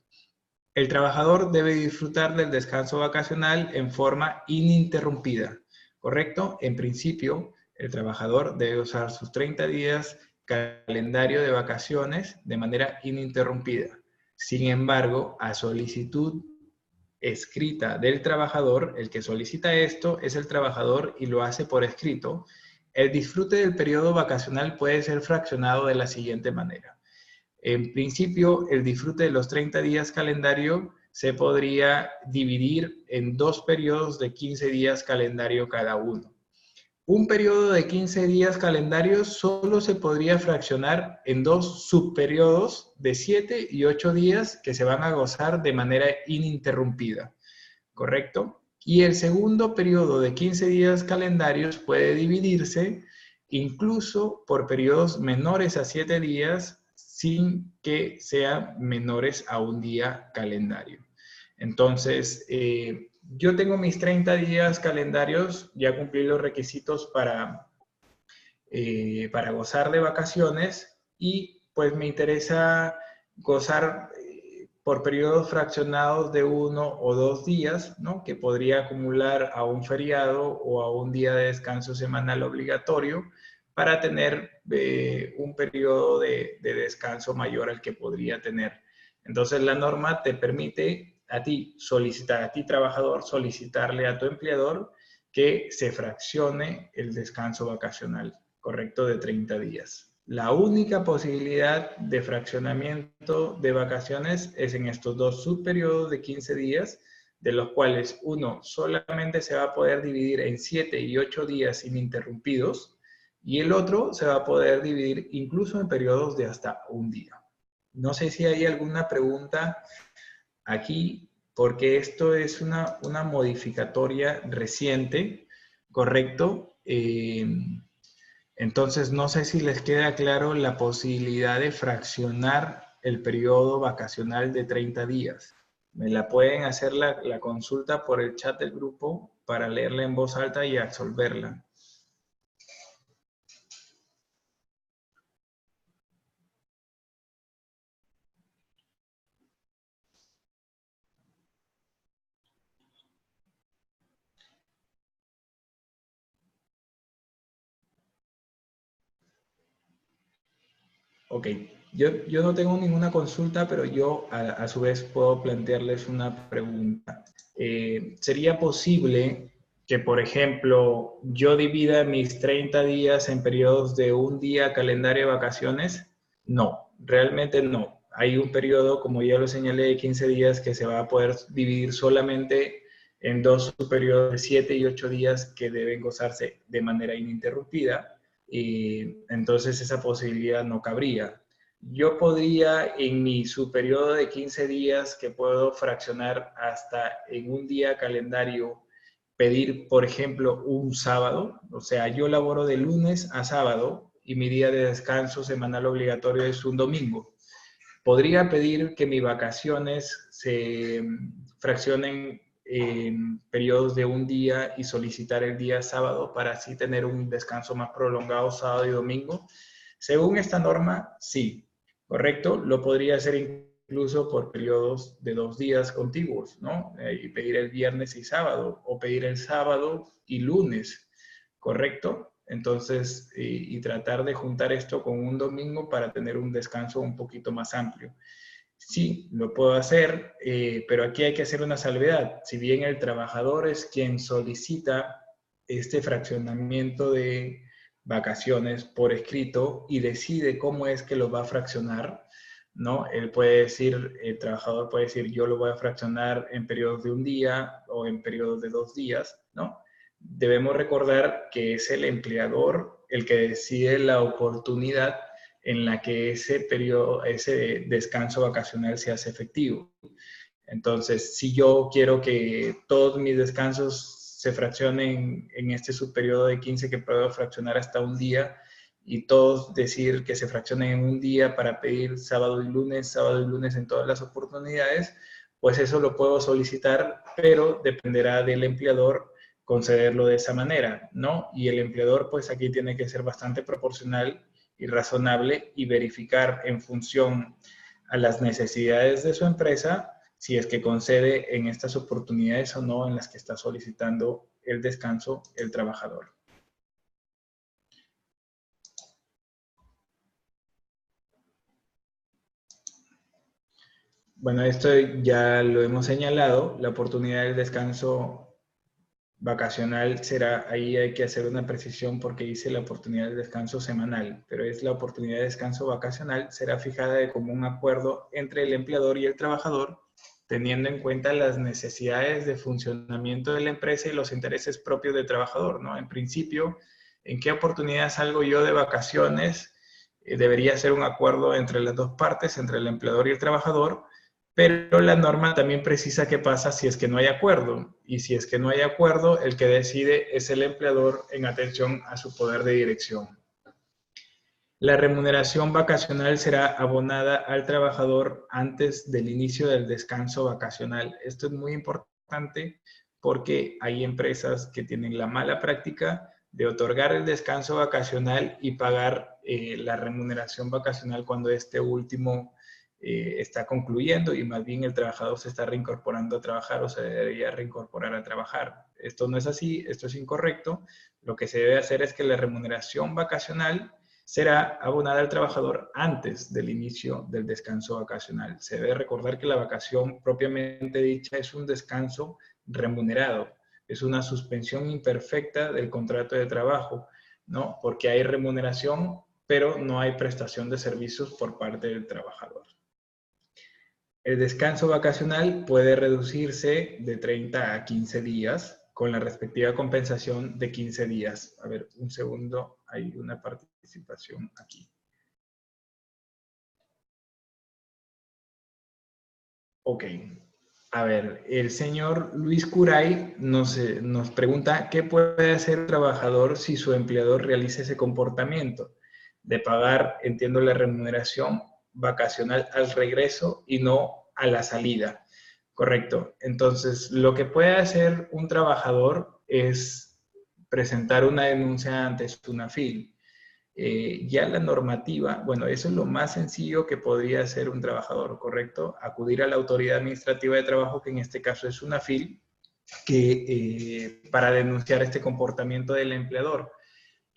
El trabajador debe disfrutar del descanso vacacional en forma ininterrumpida, ¿correcto? En principio, el trabajador debe usar sus 30 días calendario de vacaciones de manera ininterrumpida. Sin embargo, a solicitud escrita del trabajador, el que solicita esto es el trabajador y lo hace por escrito, el disfrute del periodo vacacional puede ser fraccionado de la siguiente manera. En principio, el disfrute de los 30 días calendario se podría dividir en 2 periodos de 15 días calendario cada uno. Un periodo de 15 días calendario solo se podría fraccionar en 2 subperiodos de 7 y 8 días que se van a gozar de manera ininterrumpida, ¿correcto? Y el segundo periodo de 15 días calendarios puede dividirse incluso por periodos menores a 7 días sin que sean menores a un día calendario. Entonces, yo tengo mis 30 días calendarios, ya cumplí los requisitos para gozar de vacaciones y pues me interesa gozar por periodos fraccionados de 1 o 2 días, ¿no? Que podría acumular a un feriado o a un día de descanso semanal obligatorio para tener un periodo de descanso mayor al que podría tener. Entonces la norma te permite a ti trabajador, solicitarle a tu empleador que se fraccione el descanso vacacional, correcto, de 30 días. La única posibilidad de fraccionamiento de vacaciones es en estos 2 subperiodos de 15 días, de los cuales uno solamente se va a poder dividir en 7 y 8 días ininterrumpidos, y el otro se va a poder dividir incluso en periodos de hasta un día. No sé si hay alguna pregunta aquí, porque esto es una modificatoria reciente, ¿correcto? Entonces, no sé si les queda claro la posibilidad de fraccionar el periodo vacacional de 30 días. Me la pueden hacer la consulta por el chat del grupo para leerla en voz alta y absolverla. Ok, yo no tengo ninguna consulta, pero yo a su vez puedo plantearles una pregunta. ¿Sería posible que, por ejemplo, yo divida mis 30 días en periodos de un día calendario de vacaciones? No, realmente no. Hay un periodo, como ya lo señalé, de 15 días que se va a poder dividir solamente en dos periodos de 7 y 8 días que deben gozarse de manera ininterrumpida, y entonces esa posibilidad no cabría. Yo podría en mi subperiodo de 15 días que puedo fraccionar hasta en un día calendario pedir, por ejemplo, un sábado, o sea, yo laboro de lunes a sábado y mi día de descanso semanal obligatorio es un domingo. Podría pedir que mis vacaciones se fraccionen en periodos de un día y solicitar el día sábado para así tener un descanso más prolongado sábado y domingo. Según esta norma, sí, correcto, lo podría hacer incluso por periodos de 2 días contiguos, ¿no? Y pedir el viernes y sábado, o pedir el sábado y lunes, ¿correcto? Entonces, y tratar de juntar esto con un domingo para tener un descanso un poquito más amplio. Sí, lo puedo hacer, pero aquí hay que hacer una salvedad. Si bien el trabajador es quien solicita este fraccionamiento de vacaciones por escrito y decide cómo es que lo va a fraccionar, ¿no? Él puede decir, el trabajador puede decir, yo lo voy a fraccionar en periodos de un día o en periodos de 2 días, ¿no? Debemos recordar que es el empleador el que decide la oportunidad en la que ese periodo, ese descanso vacacional se hace efectivo. Entonces, si yo quiero que todos mis descansos se fraccionen en este subperiodo de 15 que puedo fraccionar hasta un día y todos decir que se fraccionen en un día para pedir sábado y lunes en todas las oportunidades, pues eso lo puedo solicitar, pero dependerá del empleador concederlo de esa manera, ¿no? Y el empleador, pues aquí tiene que ser bastante proporcional y razonable y verificar en función a las necesidades de su empresa si es que concede en estas oportunidades o no en las que está solicitando el descanso el trabajador. Bueno, esto ya lo hemos señalado, la oportunidad del descanso vacacional será, ahí hay que hacer una precisión porque dice la oportunidad de descanso semanal, pero es la oportunidad de descanso vacacional, será fijada de común acuerdo entre el empleador y el trabajador, teniendo en cuenta las necesidades de funcionamiento de la empresa y los intereses propios del trabajador, ¿no? En principio, ¿en qué oportunidad salgo yo de vacaciones? Debería ser un acuerdo entre las dos partes, entre el empleador y el trabajador, pero la norma también precisa qué pasa si es que no hay acuerdo. Y si es que no hay acuerdo, el que decide es el empleador en atención a su poder de dirección. La remuneración vacacional será abonada al trabajador antes del inicio del descanso vacacional. Esto es muy importante porque hay empresas que tienen la mala práctica de otorgar el descanso vacacional y pagar la remuneración vacacional cuando este último está concluyendo y más bien el trabajador se está reincorporando a trabajar o se debería reincorporar a trabajar. Esto no es así, esto es incorrecto. Lo que se debe hacer es que la remuneración vacacional será abonada al trabajador antes del inicio del descanso vacacional. Se debe recordar que la vacación propiamente dicha es un descanso remunerado, es una suspensión imperfecta del contrato de trabajo, ¿no? Porque hay remuneración, pero no hay prestación de servicios por parte del trabajador. El descanso vacacional puede reducirse de 30 a 15 días con la respectiva compensación de 15 días. A ver, un segundo, hay una participación aquí. Ok. A ver, el señor Luis Curay nos pregunta qué puede hacer el trabajador si su empleador realiza ese comportamiento de pagar, entiendo, la remuneración vacacional al regreso y no a la salida. Correcto. Entonces, lo que puede hacer un trabajador es presentar una denuncia ante SUNAFIL. Ya la normativa, bueno, eso es lo más sencillo que podría hacer un trabajador, ¿correcto? Acudir a la autoridad administrativa de trabajo, que en este caso es SUNAFIL, para denunciar este comportamiento del empleador.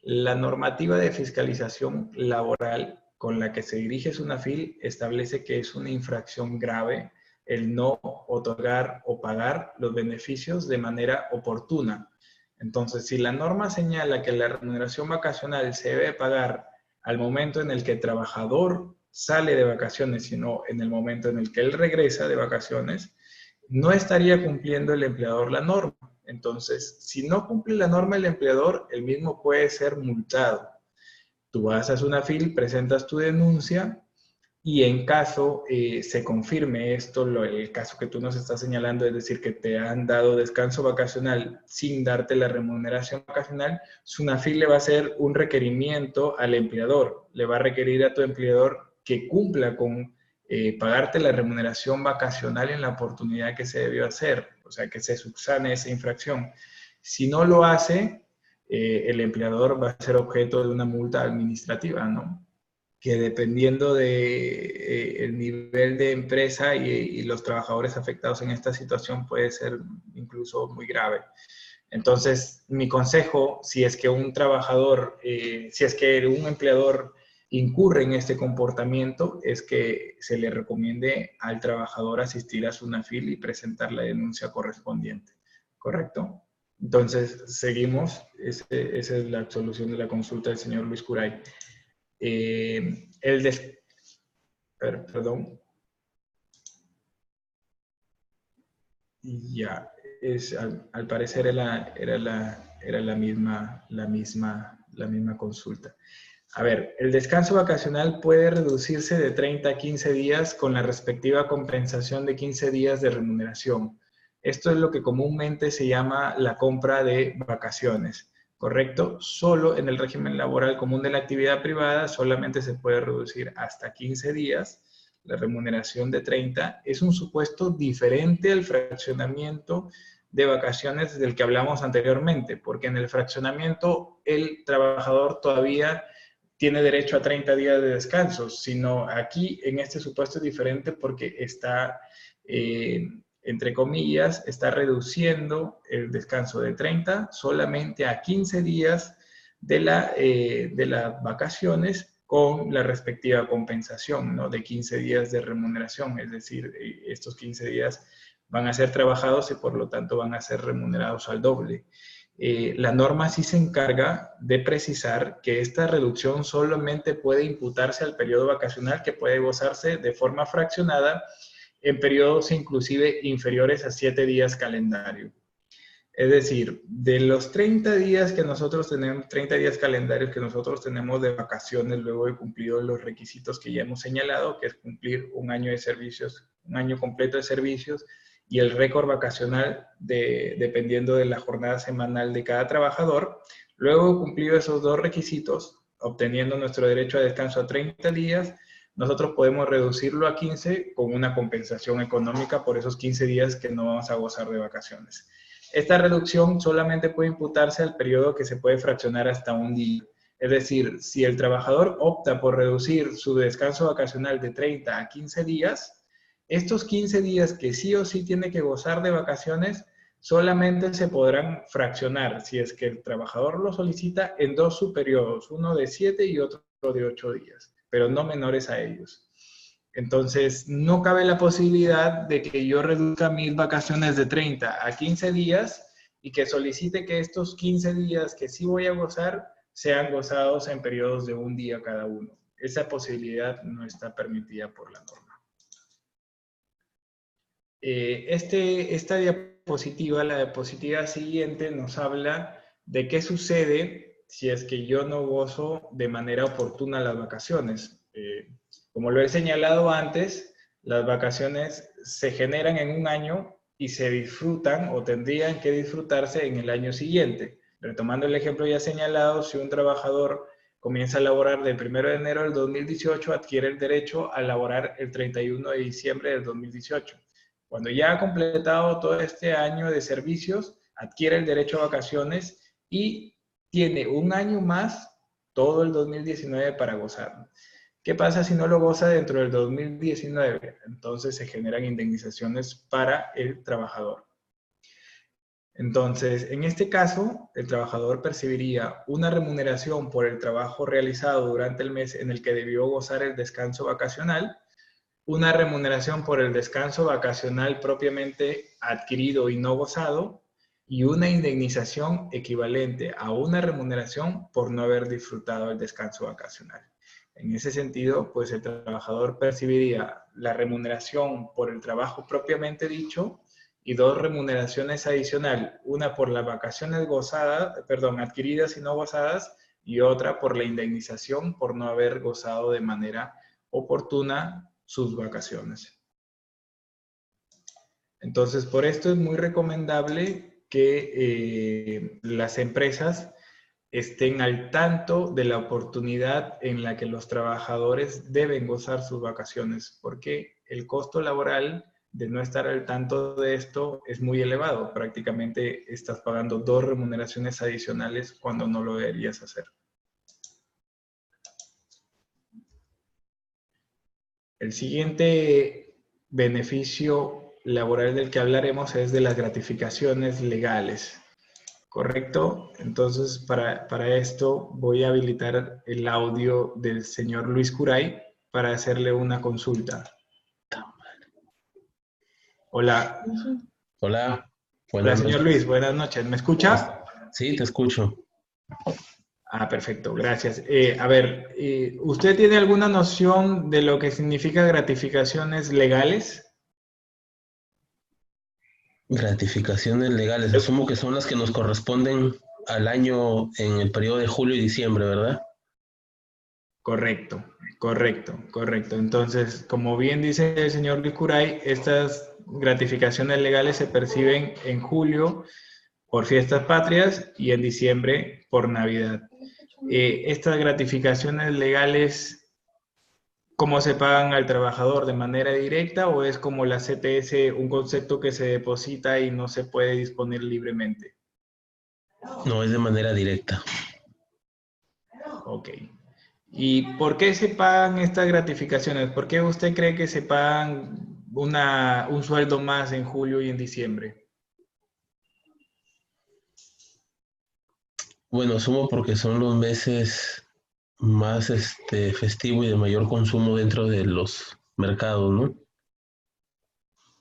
La normativa de fiscalización laboral con la que se dirige SUNAFIL establece que es una infracción grave el no otorgar o pagar los beneficios de manera oportuna. Entonces, si la norma señala que la remuneración vacacional se debe pagar al momento en el que el trabajador sale de vacaciones, sino en el momento en el que él regresa de vacaciones, no estaría cumpliendo el empleador la norma. Entonces, si no cumple la norma el empleador, el mismo puede ser multado. Tú vas a SUNAFIL, presentas tu denuncia y en caso se confirme esto, el caso que tú nos estás señalando, es decir, que te han dado descanso vacacional sin darte la remuneración vacacional, SUNAFIL le va a hacer un requerimiento al empleador, le va a requerir a tu empleador que cumpla con pagarte la remuneración vacacional en la oportunidad que se debió hacer, o sea, que se subsane esa infracción. Si no lo hace, el empleador va a ser objeto de una multa administrativa, ¿no? Que dependiendo de el nivel de empresa y los trabajadores afectados en esta situación puede ser incluso muy grave. Entonces, mi consejo, si es que un trabajador, si es que un empleador incurre en este comportamiento, es que se le recomiende al trabajador asistir a SUNAFIL y presentar la denuncia correspondiente. ¿Correcto? Entonces, seguimos. Esa es la solución de la consulta del señor Luis Curay. Perdón. Ya, al parecer era la misma consulta. A ver, el descanso vacacional puede reducirse de 30 a 15 días con la respectiva compensación de 15 días de remuneración. Esto es lo que comúnmente se llama la compra de vacaciones, ¿correcto? Solo en el régimen laboral común de la actividad privada solamente se puede reducir hasta 15 días. La remuneración de 30 es un supuesto diferente al fraccionamiento de vacaciones del que hablamos anteriormente, porque en el fraccionamiento el trabajador todavía tiene derecho a 30 días de descanso, sino aquí en este supuesto es diferente porque está, entre comillas, está reduciendo el descanso de 30 solamente a 15 días de las vacaciones con la respectiva compensación, ¿no? De 15 días de remuneración, es decir, estos 15 días van a ser trabajados y por lo tanto van a ser remunerados al doble. La norma sí se encarga de precisar que esta reducción solamente puede imputarse al periodo vacacional, que puede gozarse de forma fraccionada en periodos inclusive inferiores a 7 días calendario. Es decir, de los 30 días que nosotros tenemos, 30 días calendarios que nosotros tenemos de vacaciones luego de cumplidos los requisitos que ya hemos señalado, que es cumplir un año de servicios, un año completo de servicios, y el récord vacacional dependiendo de la jornada semanal de cada trabajador. Luego de cumplido esos dos requisitos, obteniendo nuestro derecho a descanso a 30 días, nosotros podemos reducirlo a 15 con una compensación económica por esos 15 días que no vamos a gozar de vacaciones. Esta reducción solamente puede imputarse al periodo que se puede fraccionar hasta un día. Es decir, si el trabajador opta por reducir su descanso vacacional de 30 a 15 días, estos 15 días que sí o sí tiene que gozar de vacaciones solamente se podrán fraccionar si es que el trabajador lo solicita en dos subperiodos, uno de 7 y otro de 8 días, pero no menores a ellos. Entonces, no cabe la posibilidad de que yo reduzca mis vacaciones de 30 a 15 días y que solicite que estos 15 días que sí voy a gozar sean gozados en periodos de un día cada uno. Esa posibilidad no está permitida por la norma. Esta diapositiva, la diapositiva siguiente, nos habla de qué sucede si es que yo no gozo de manera oportuna las vacaciones. Como lo he señalado antes, las vacaciones se generan en un año y se disfrutan o tendrían que disfrutarse en el año siguiente. Retomando el ejemplo ya señalado, si un trabajador comienza a laborar del 1 de enero del 2018, adquiere el derecho a laborar el 31 de diciembre del 2018. Cuando ya ha completado todo este año de servicios, adquiere el derecho a vacaciones y tiene un año más, todo el 2019, para gozar. ¿Qué pasa si no lo goza dentro del 2019? Entonces se generan indemnizaciones para el trabajador. Entonces, en este caso, el trabajador percibiría una remuneración por el trabajo realizado durante el mes en el que debió gozar el descanso vacacional, una remuneración por el descanso vacacional propiamente adquirido y no gozado, y una indemnización equivalente a una remuneración por no haber disfrutado el descanso vacacional. En ese sentido, pues el trabajador percibiría la remuneración por el trabajo propiamente dicho y dos remuneraciones adicionales, una por las vacaciones adquiridas y no gozadas, y otra por la indemnización por no haber gozado de manera oportuna sus vacaciones. Entonces, por esto es muy recomendable que las empresas estén al tanto de la oportunidad en la que los trabajadores deben gozar sus vacaciones, porque el costo laboral de no estar al tanto de esto es muy elevado. Prácticamente estás pagando dos remuneraciones adicionales cuando no lo deberías hacer. El siguiente beneficio laboral del que hablaremos es de las gratificaciones legales. ¿Correcto? Entonces, para esto voy a habilitar el audio del señor Luis Curay para hacerle una consulta. Hola. Hola. Hola, señor Luis. Buenas noches. ¿Me escucha? Sí, te escucho. Ah, perfecto. Gracias. A ver, ¿usted tiene alguna noción de lo que significa gratificaciones legales? Gratificaciones legales. Asumo que son las que nos corresponden al año en el periodo de julio y diciembre, ¿verdad? Correcto, correcto, correcto. Entonces, como bien dice el señor Luis Curay, estas gratificaciones legales se perciben en julio por fiestas patrias y en diciembre por Navidad. Estas gratificaciones legales, ¿cómo se pagan al trabajador? ¿De manera directa o es como la CTS, un concepto que se deposita y no se puede disponer libremente? No, es de manera directa. Ok. ¿Y por qué se pagan estas gratificaciones? ¿Por qué usted cree que se pagan un sueldo más en julio y en diciembre? Bueno, asumo porque son los meses más festivo y de mayor consumo dentro de los mercados, ¿no?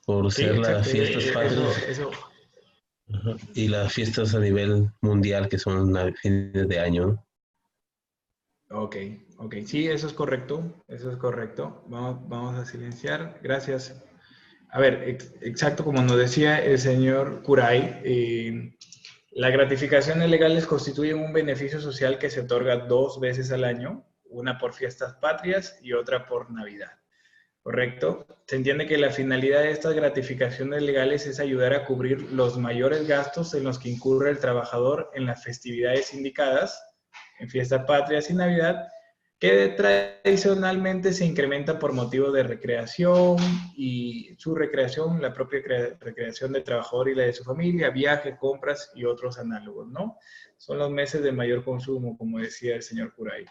Por Sí, ser las exacto. fiestas patrias Eso. y las fiestas a nivel mundial que son a fines de año, ¿no? Ok, ok. Sí, eso es correcto. Eso es correcto. Vamos a silenciar. Gracias. A ver, exacto como nos decía el señor Curay, las gratificaciones legales constituyen un beneficio social que se otorga 2 veces al año, una por fiestas patrias y otra por Navidad. ¿Correcto? Se entiende que la finalidad de estas gratificaciones legales es ayudar a cubrir los mayores gastos en los que incurre el trabajador en las festividades indicadas, en fiestas patrias y Navidad, que tradicionalmente se incrementa por motivo de recreación y su recreación, la propia recreación del trabajador y la de su familia, viaje, compras y otros análogos, ¿no? Son los meses de mayor consumo, como decía el señor Curay.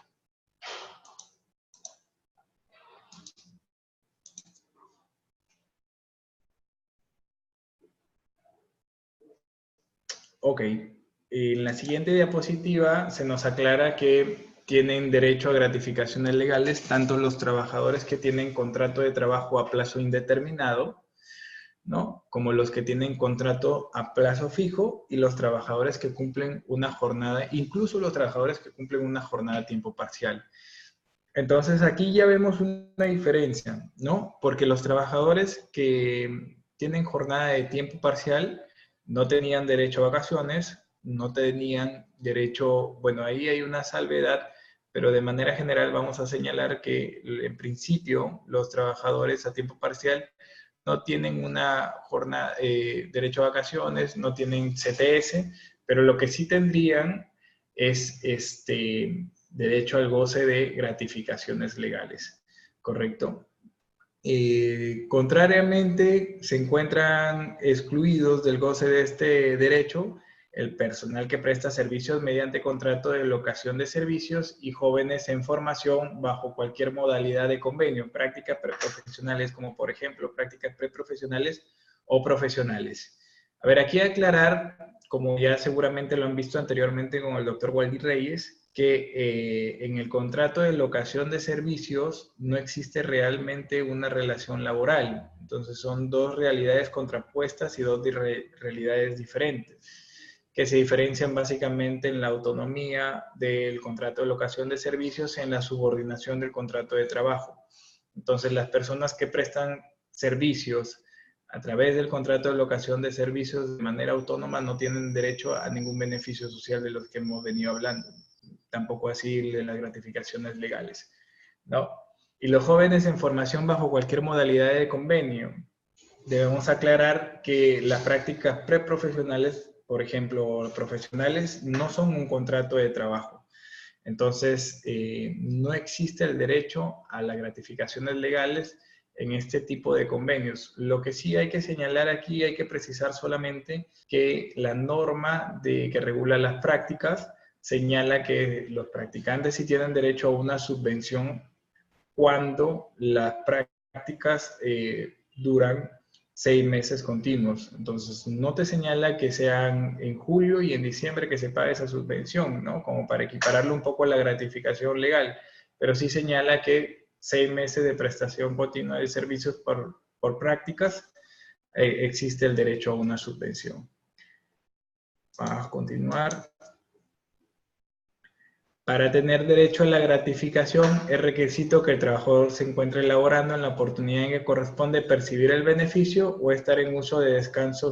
Ok. En la siguiente diapositiva se nos aclara que tienen derecho a gratificaciones legales tanto los trabajadores que tienen contrato de trabajo a plazo indeterminado, ¿no? Como los que tienen contrato a plazo fijo y los trabajadores que cumplen una jornada, incluso los trabajadores que cumplen una jornada a tiempo parcial. Entonces aquí ya vemos una diferencia, ¿no? Porque los trabajadores que tienen jornada de tiempo parcial no tenían derecho a vacaciones, no tenían derecho, bueno, ahí hay una salvedad, pero de manera general vamos a señalar que en principio los trabajadores a tiempo parcial no tienen una jornada, derecho a vacaciones, no tienen CTS, pero lo que sí tendrían es derecho al goce de gratificaciones legales, ¿correcto? Contrariamente, se encuentran excluidos del goce de este derecho el personal que presta servicios mediante contrato de locación de servicios y jóvenes en formación bajo cualquier modalidad de convenio, prácticas preprofesionales como por ejemplo prácticas preprofesionales o profesionales. A ver, aquí aclarar, como ya seguramente lo han visto anteriormente con el doctor Waldir Reyes, que en el contrato de locación de servicios no existe realmente una relación laboral. Entonces son dos realidades contrapuestas y dos realidades diferentes, que se diferencian básicamente en la autonomía del contrato de locación de servicios y en la subordinación del contrato de trabajo. Entonces, las personas que prestan servicios a través del contrato de locación de servicios de manera autónoma no tienen derecho a ningún beneficio social de los que hemos venido hablando. Tampoco así de las gratificaciones legales, ¿no? Y los jóvenes en formación bajo cualquier modalidad de convenio. Debemos aclarar que las prácticas preprofesionales, por ejemplo, profesionales, no son un contrato de trabajo. Entonces, no existe el derecho a las gratificaciones legales en este tipo de convenios. Lo que sí hay que señalar aquí, hay que precisar solamente que la norma que regula las prácticas señala que los practicantes sí tienen derecho a una subvención cuando las prácticas duran 6 meses continuos. Entonces, no te señala que sean en julio y en diciembre que se pague esa subvención, ¿no? Como para equipararlo un poco a la gratificación legal, pero sí señala que 6 meses de prestación continua de servicios por prácticas existe el derecho a una subvención. Vamos a continuar. Para tener derecho a la gratificación es requisito que el trabajador se encuentre laborando en la oportunidad en que corresponde percibir el beneficio o estar en uso de descanso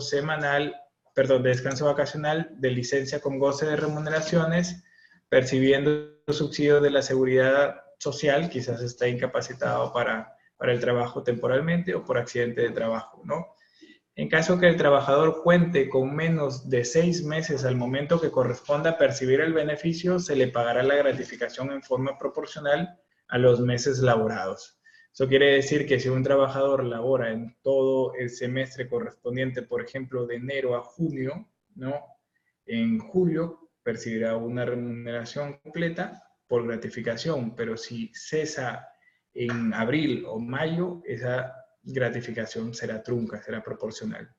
descanso vacacional, de licencia con goce de remuneraciones, percibiendo subsidios de la seguridad social, quizás está incapacitado para el trabajo temporalmente o por accidente de trabajo, ¿no? En caso que el trabajador cuente con menos de 6 meses al momento que corresponda percibir el beneficio, se le pagará la gratificación en forma proporcional a los meses laborados. Eso quiere decir que si un trabajador labora en todo el semestre correspondiente, por ejemplo, de enero a junio, ¿no? En julio percibirá una remuneración completa por gratificación, pero si cesa en abril o mayo, esa gratificación será trunca, será proporcional.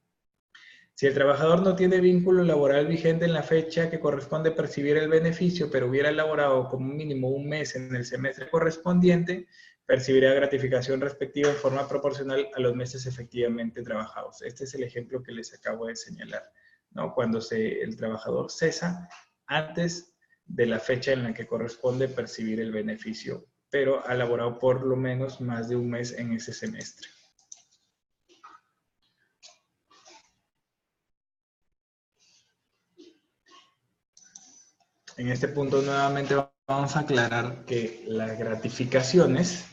Si el trabajador no tiene vínculo laboral vigente en la fecha que corresponde percibir el beneficio, pero hubiera laborado como mínimo un mes en el semestre correspondiente, percibirá gratificación respectiva en forma proporcional a los meses efectivamente trabajados. Este es el ejemplo que les acabo de señalar, ¿no? Cuando el trabajador cesa antes de la fecha en la que corresponde percibir el beneficio, pero ha laborado por lo menos más de un mes en ese semestre. En este punto nuevamente vamos a aclarar que las gratificaciones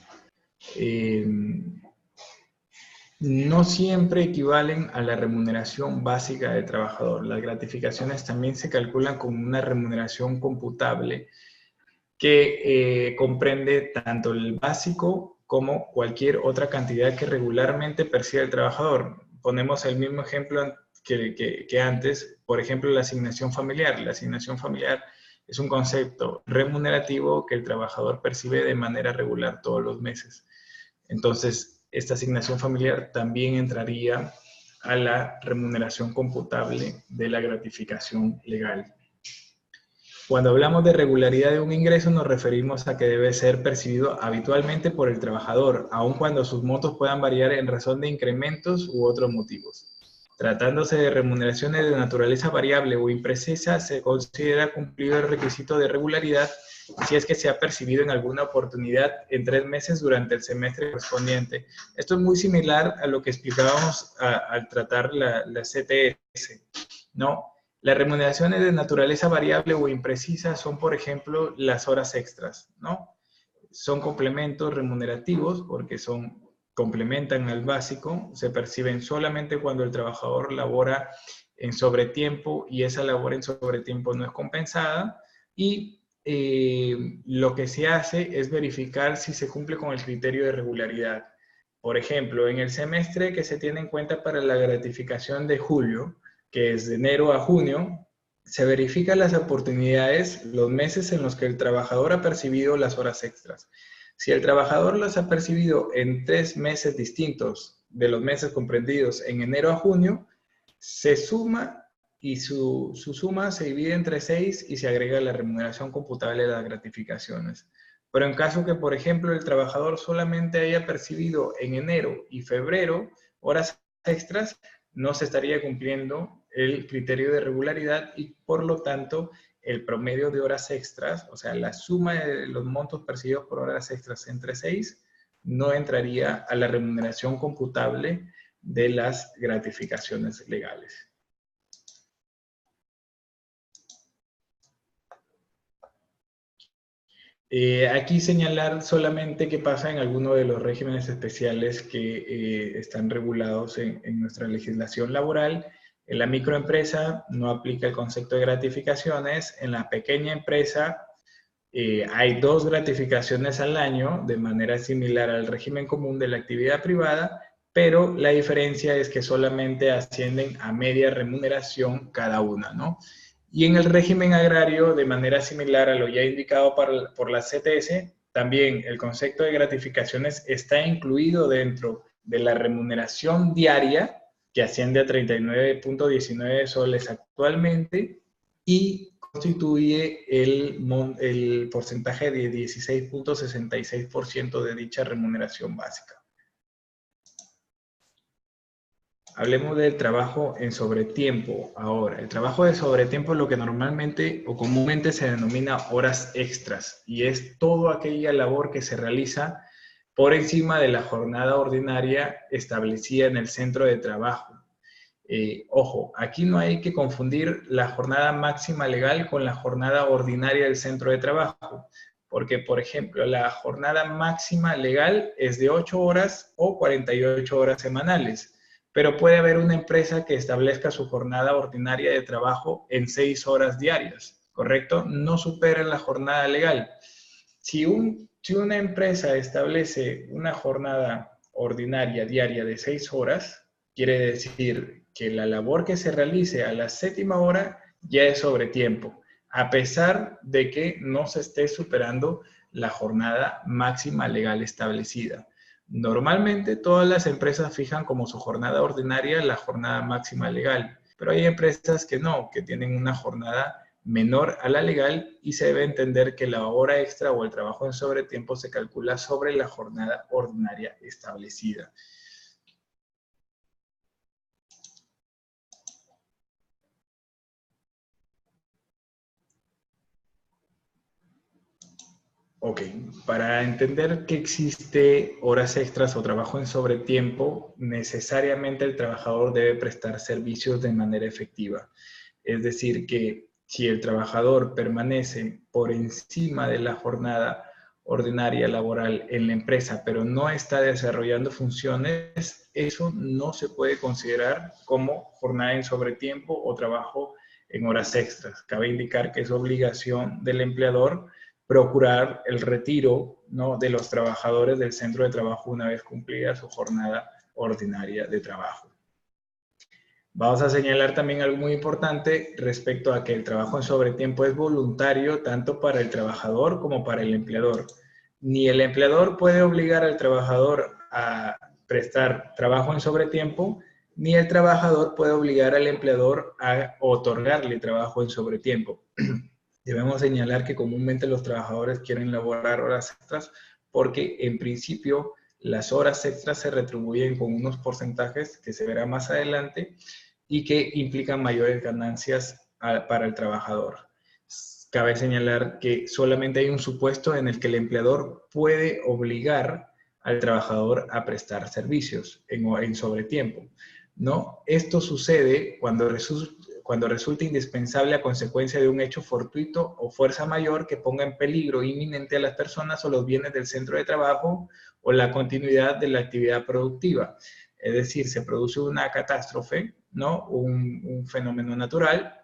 no siempre equivalen a la remuneración básica del trabajador. Las gratificaciones también se calculan como una remuneración computable que comprende tanto el básico como cualquier otra cantidad que regularmente percibe el trabajador. Ponemos el mismo ejemplo que antes, por ejemplo, la asignación familiar. La asignación familiar es un concepto remunerativo que el trabajador percibe de manera regular todos los meses. Entonces, esta asignación familiar también entraría a la remuneración computable de la gratificación legal. Cuando hablamos de regularidad de un ingreso, nos referimos a que debe ser percibido habitualmente por el trabajador, aun cuando sus montos puedan variar en razón de incrementos u otros motivos. Tratándose de remuneraciones de naturaleza variable o imprecisa, se considera cumplido el requisito de regularidad si es que se ha percibido en alguna oportunidad en 3 meses durante el semestre correspondiente. Esto es muy similar a lo que explicábamos al tratar la CTS, ¿no? Las remuneraciones de naturaleza variable o imprecisa son, por ejemplo, las horas extras, ¿no? Son complementos remunerativos porque complementan al básico, se perciben solamente cuando el trabajador labora en sobretiempo y esa labor en sobretiempo no es compensada, y lo que se hace es verificar si se cumple con el criterio de regularidad. Por ejemplo, en el semestre que se tiene en cuenta para la gratificación de julio, que es de enero a junio, se verifican las oportunidades, los meses en los que el trabajador ha percibido las horas extras. Si el trabajador las ha percibido en 3 meses distintos de los meses comprendidos en enero a junio, se suma y su suma se divide entre 6 y se agrega la remuneración computable de las gratificaciones. Pero en caso que, por ejemplo, el trabajador solamente haya percibido en enero y febrero horas extras, no se estaría cumpliendo el criterio de regularidad y, por lo tanto, el promedio de horas extras, o sea, la suma de los montos percibidos por horas extras entre 6, no entraría a la remuneración computable de las gratificaciones legales. Aquí señalar solamente qué pasa en alguno de los regímenes especiales que están regulados en nuestra legislación laboral. En la microempresa no aplica el concepto de gratificaciones. En la pequeña empresa hay 2 gratificaciones al año de manera similar al régimen común de la actividad privada, pero la diferencia es que solamente ascienden a media remuneración cada una, ¿no? Y en el régimen agrario, de manera similar a lo ya indicado por la CTS, también el concepto de gratificaciones está incluido dentro de la remuneración diaria, que asciende a 39.19 soles actualmente, y constituye el porcentaje de 16.66% de dicha remuneración básica. Hablemos del trabajo en sobretiempo ahora. El trabajo de sobretiempo es lo que normalmente o comúnmente se denomina horas extras y es toda aquella labor que se realiza por encima de la jornada ordinaria establecida en el centro de trabajo. Ojo, aquí no hay que confundir la jornada máxima legal con la jornada ordinaria del centro de trabajo, porque, por ejemplo, la jornada máxima legal es de 8 horas o 48 horas semanales. Pero puede haber una empresa que establezca su jornada ordinaria de trabajo en 6 horas diarias, ¿correcto? No supera la jornada legal. Si una empresa establece una jornada ordinaria diaria de 6 horas, quiere decir que la labor que se realice a la 7ª hora ya es sobretiempo, a pesar de que no se esté superando la jornada máxima legal establecida. Normalmente todas las empresas fijan como su jornada ordinaria la jornada máxima legal, pero hay empresas que no, que tienen una jornada menor a la legal y se debe entender que la hora extra o el trabajo en sobretiempo se calcula sobre la jornada ordinaria establecida. Ok, para entender que existe horas extras o trabajo en sobretiempo, necesariamente el trabajador debe prestar servicios de manera efectiva. Es decir, que si el trabajador permanece por encima de la jornada ordinaria laboral en la empresa, pero no está desarrollando funciones, eso no se puede considerar como jornada en sobretiempo o trabajo en horas extras. Cabe indicar que es obligación del empleador procurar el retiro, ¿no?, de los trabajadores del centro de trabajo una vez cumplida su jornada ordinaria de trabajo. Vamos a señalar también algo muy importante respecto a que el trabajo en sobretiempo es voluntario tanto para el trabajador como para el empleador. Ni el empleador puede obligar al trabajador a prestar trabajo en sobretiempo, ni el trabajador puede obligar al empleador a otorgarle trabajo en sobretiempo. Debemos señalar que comúnmente los trabajadores quieren laborar horas extras porque en principio las horas extras se retribuyen con unos porcentajes que se verá más adelante y que implican mayores ganancias para el trabajador. Cabe señalar que solamente hay un supuesto en el que el empleador puede obligar al trabajador a prestar servicios en sobretiempo, ¿no? Esto sucede cuando cuando resulta indispensable a consecuencia de un hecho fortuito o fuerza mayor que ponga en peligro inminente a las personas o los bienes del centro de trabajo o la continuidad de la actividad productiva. Es decir, se produce una catástrofe, ¿no? Un fenómeno natural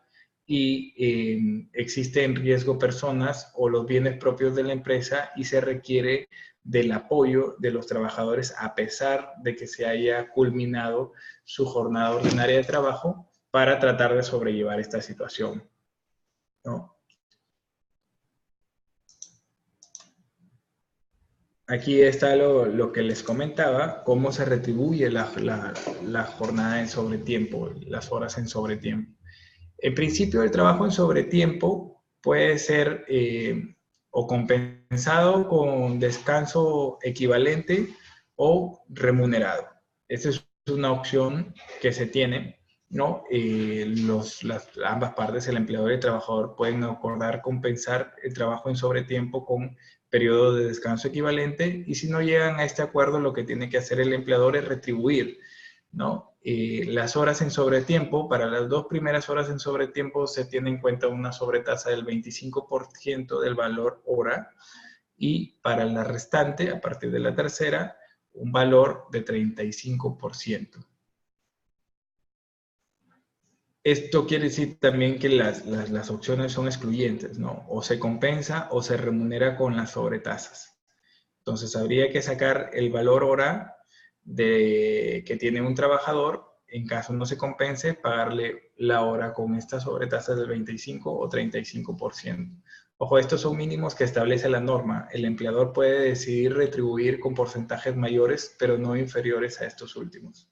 y existe en riesgo personas o los bienes propios de la empresa y se requiere del apoyo de los trabajadores a pesar de que se haya culminado su jornada ordinaria de trabajo para tratar de sobrellevar esta situación, ¿no? Aquí está lo que les comentaba, cómo se retribuye la jornada en sobretiempo, las horas en sobretiempo. En principio, el trabajo en sobretiempo puede ser o compensado con descanso equivalente o remunerado. Esta es una opción que se tiene, ¿no? Ambas partes, el empleador y el trabajador, pueden acordar compensar el trabajo en sobretiempo con periodo de descanso equivalente, y si no llegan a este acuerdo, lo que tiene que hacer el empleador es retribuir, ¿no? Las horas en sobretiempo, para las 2 primeras horas en sobretiempo se tiene en cuenta una sobretasa del 25% del valor hora, y para la restante, a partir de la tercera, un valor de 35%. Esto quiere decir también que las opciones son excluyentes, ¿no? O se compensa o se remunera con las sobretasas. Entonces, habría que sacar el valor hora que tiene un trabajador. En caso no se compense, pagarle la hora con estas sobretasas del 25 o 35%. Ojo, estos son mínimos que establece la norma. El empleador puede decidir retribuir con porcentajes mayores, pero no inferiores a estos últimos.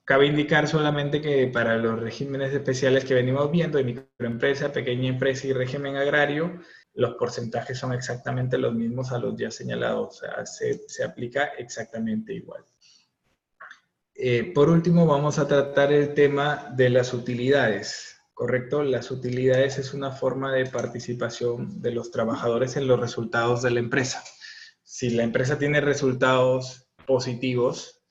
Cabe indicar solamente que para los regímenes especiales que venimos viendo, de microempresa, pequeña empresa y régimen agrario, los porcentajes son exactamente los mismos a los ya señalados, o sea, se aplica exactamente igual. Por último, vamos a tratar el tema de las utilidades, ¿correcto? Las utilidades es una forma de participación de los trabajadores en los resultados de la empresa. Si la empresa tiene resultados positivos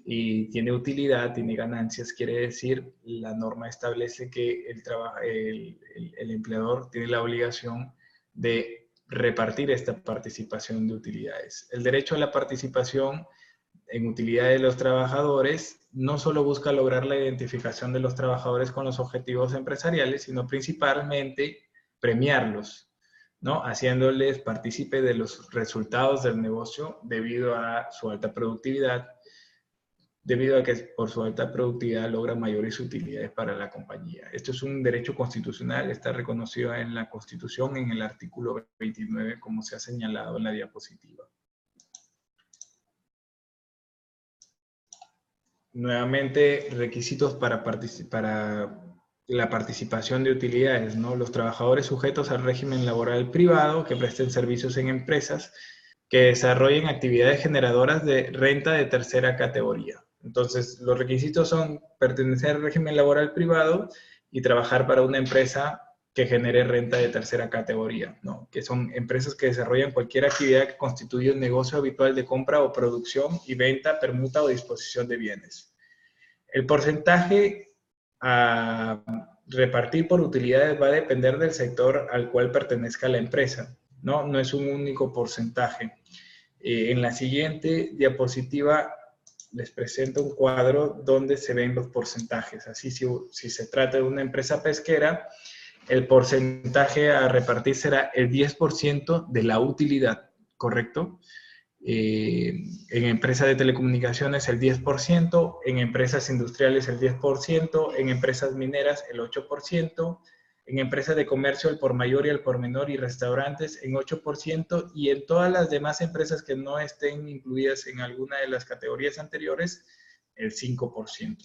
y tiene utilidad, tiene ganancias, quiere decir, la norma establece que el empleador tiene la obligación de repartir esta participación de utilidades. El derecho a la participación en utilidades de los trabajadores no solo busca lograr la identificación de los trabajadores con los objetivos empresariales, sino principalmente premiarlos, ¿no? Haciéndoles partícipe de los resultados del negocio debido a su alta productividad, debido a que por su alta productividad logra mayores utilidades para la compañía. Esto es un derecho constitucional, está reconocido en la Constitución en el artículo 29, como se ha señalado en la diapositiva. Nuevamente, requisitos para la participación de utilidades, ¿no? Los trabajadores sujetos al régimen laboral privado que presten servicios en empresas que desarrollen actividades generadoras de renta de tercera categoría. Entonces, los requisitos son pertenecer al régimen laboral privado y trabajar para una empresa que genere renta de tercera categoría, ¿no? Que son empresas que desarrollan cualquier actividad que constituye un negocio habitual de compra o producción y venta, permuta o disposición de bienes. El porcentaje a repartir por utilidades va a depender del sector al cual pertenezca la empresa, ¿no? No es un único porcentaje. En la siguiente diapositiva les presento un cuadro donde se ven los porcentajes. Así, si se trata de una empresa pesquera, el porcentaje a repartir será el 10% de la utilidad, ¿correcto? En empresas de telecomunicaciones el 10%, en empresas industriales el 10%, en empresas mineras el 8%, en empresas de comercio al por mayor y al por menor y restaurantes en 8%, y en todas las demás empresas que no estén incluidas en alguna de las categorías anteriores, el 5%.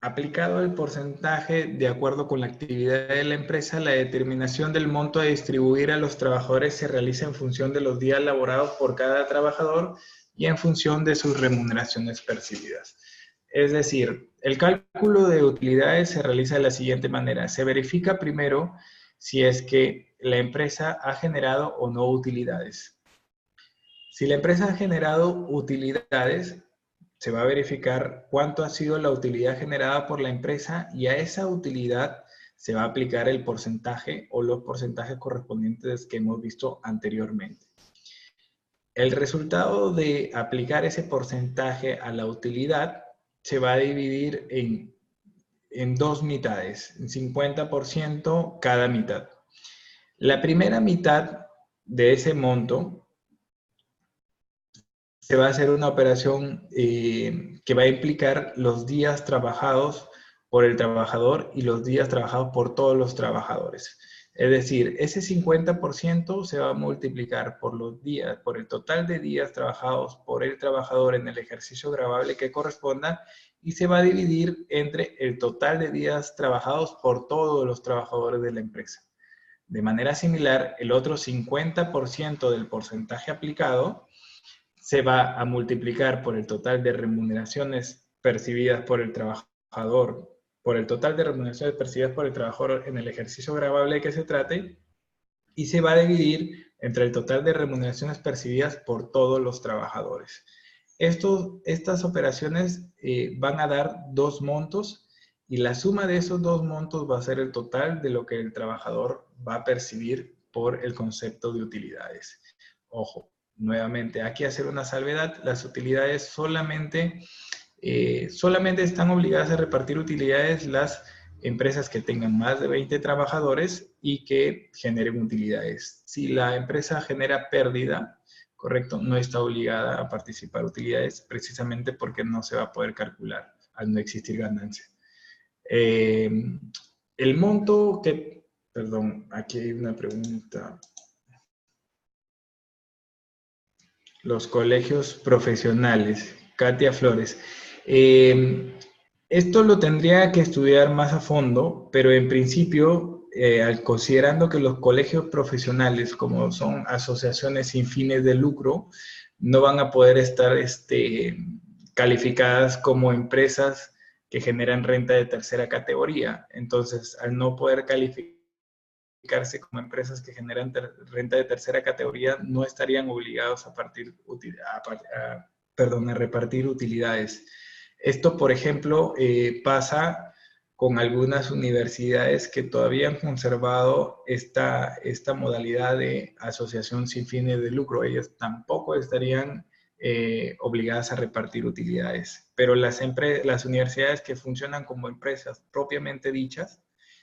Aplicado el porcentaje de acuerdo con la actividad de la empresa, la determinación del monto a distribuir a los trabajadores se realiza en función de los días laborados por cada trabajador y en función de sus remuneraciones percibidas. Es decir, el cálculo de utilidades se realiza de la siguiente manera. Se verifica primero si es que la empresa ha generado o no utilidades. Si la empresa ha generado utilidades, se va a verificar cuánto ha sido la utilidad generada por la empresa y a esa utilidad se va a aplicar el porcentaje o los porcentajes correspondientes que hemos visto anteriormente. El resultado de aplicar ese porcentaje a la utilidad se va a dividir en dos mitades, en 50% cada mitad. La primera mitad de ese monto se va a hacer una operación que va a implicar los días trabajados por el trabajador y los días trabajados por todos los trabajadores. Es decir, ese 50% se va a multiplicar por los días, por el total de días trabajados por el trabajador en el ejercicio gravable que corresponda y se va a dividir entre el total de días trabajados por todos los trabajadores de la empresa. De manera similar, el otro 50% del porcentaje aplicado se va a multiplicar por el total de remuneraciones percibidas por el trabajador, por el total de remuneraciones percibidas por el trabajador en el ejercicio gravable que se trate, y se va a dividir entre el total de remuneraciones percibidas por todos los trabajadores. Estas operaciones van a dar dos montos, y la suma de esos dos montos va a ser el total de lo que el trabajador va a percibir por el concepto de utilidades. Ojo, nuevamente, hay que hacer una salvedad. Las utilidades solamente están obligadas a repartir utilidades las empresas que tengan más de 20 trabajadores y que generen utilidades. Si la empresa genera pérdida, correcto, no está obligada a participar utilidades precisamente porque no se va a poder calcular al no existir ganancia. El monto que, perdón, aquí hay una pregunta. Los colegios profesionales, Katia Flores. Esto lo tendría que estudiar más a fondo, pero en principio, considerando que los colegios profesionales, como son asociaciones sin fines de lucro, no van a poder estar calificadas como empresas que generan renta de tercera categoría. Entonces, al no poder calificarse como empresas que generan renta de tercera categoría, no estarían obligados a repartir utilidades. Esto, por ejemplo, pasa con algunas universidades que todavía han conservado esta modalidad de asociación sin fines de lucro. Ellas tampoco estarían obligadas a repartir utilidades. Pero las universidades que funcionan como empresas propiamente dichas,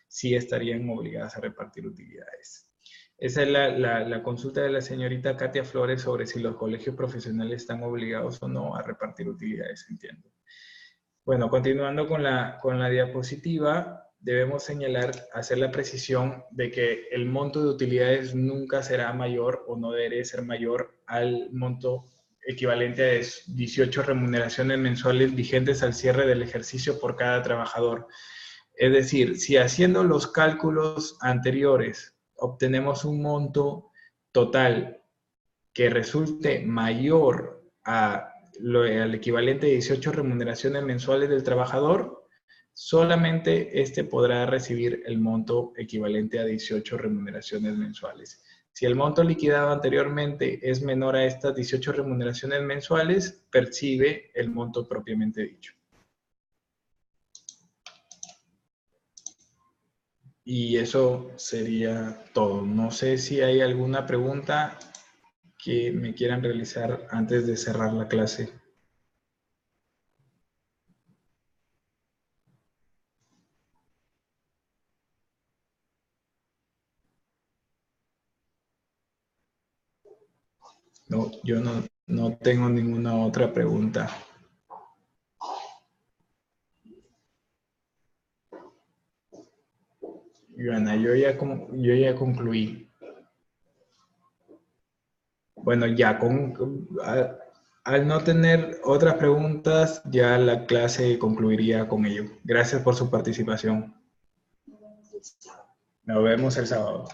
sí estarían obligadas a repartir utilidades. Esa es la consulta de la señorita Katia Flores sobre si los colegios profesionales están obligados o no a repartir utilidades, entiendo. Bueno, continuando con la diapositiva, debemos hacer la precisión de que el monto de utilidades nunca será mayor o no debe ser mayor al monto equivalente a 18 remuneraciones mensuales vigentes al cierre del ejercicio por cada trabajador. Es decir, si haciendo los cálculos anteriores obtenemos un monto total que resulte mayor al equivalente de 18 remuneraciones mensuales del trabajador, solamente este podrá recibir el monto equivalente a 18 remuneraciones mensuales. Si el monto liquidado anteriormente es menor a estas 18 remuneraciones mensuales, percibe el monto propiamente dicho. Y eso sería todo. No sé si hay alguna pregunta que me quieran realizar antes de cerrar la clase. No, yo no tengo ninguna otra pregunta. Joana, yo ya concluí. Bueno, ya al no tener otras preguntas, ya la clase concluiría con ello. Gracias por su participación. Nos vemos el sábado.